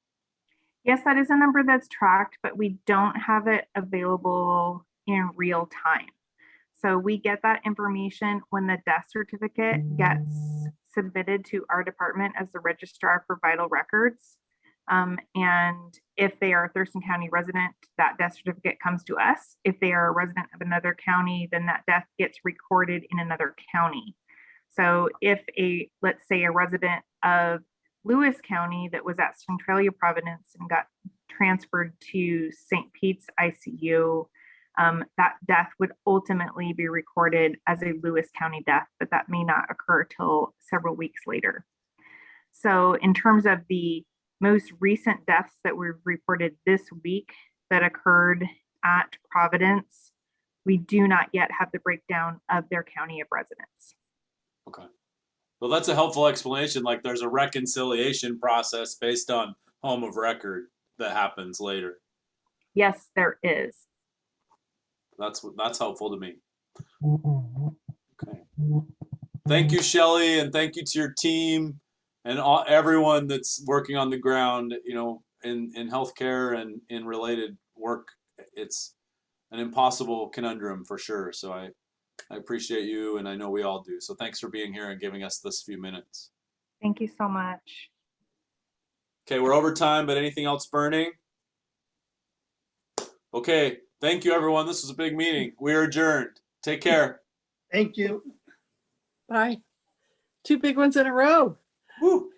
Yes, that is a number that's tracked, but we don't have it available in real time. So we get that information when the death certificate gets submitted to our department as the registrar for vital records. And if they are a Thurston County resident, that death certificate comes to us. If they are a resident of another county, then that death gets recorded in another county. So if let's say a resident of Lewis County that was at Centralia Providence and got transferred to St. Pete's ICU, that death would ultimately be recorded as a Lewis County death, but that may not occur till several weeks later. So in terms of the most recent deaths that we've reported this week that occurred at Providence, we do not yet have the breakdown of their county of residence. Okay. Well, that's a helpful explanation. Like there's a reconciliation process based on home of record that happens later. Yes, there is. That's helpful to me. Okay. Thank you, Shelley, and thank you to your team and everyone that's working on the ground, in healthcare and in related work. It's an impossible conundrum for sure. So I appreciate you, and I know we all do. So thanks for being here and giving us this few minutes. Thank you so much. Okay, we're over time, but anything else burning? Okay, thank you, everyone. This was a big meeting. We are adjourned. Take care. Thank you. Bye. 2 big ones in a row. Woo.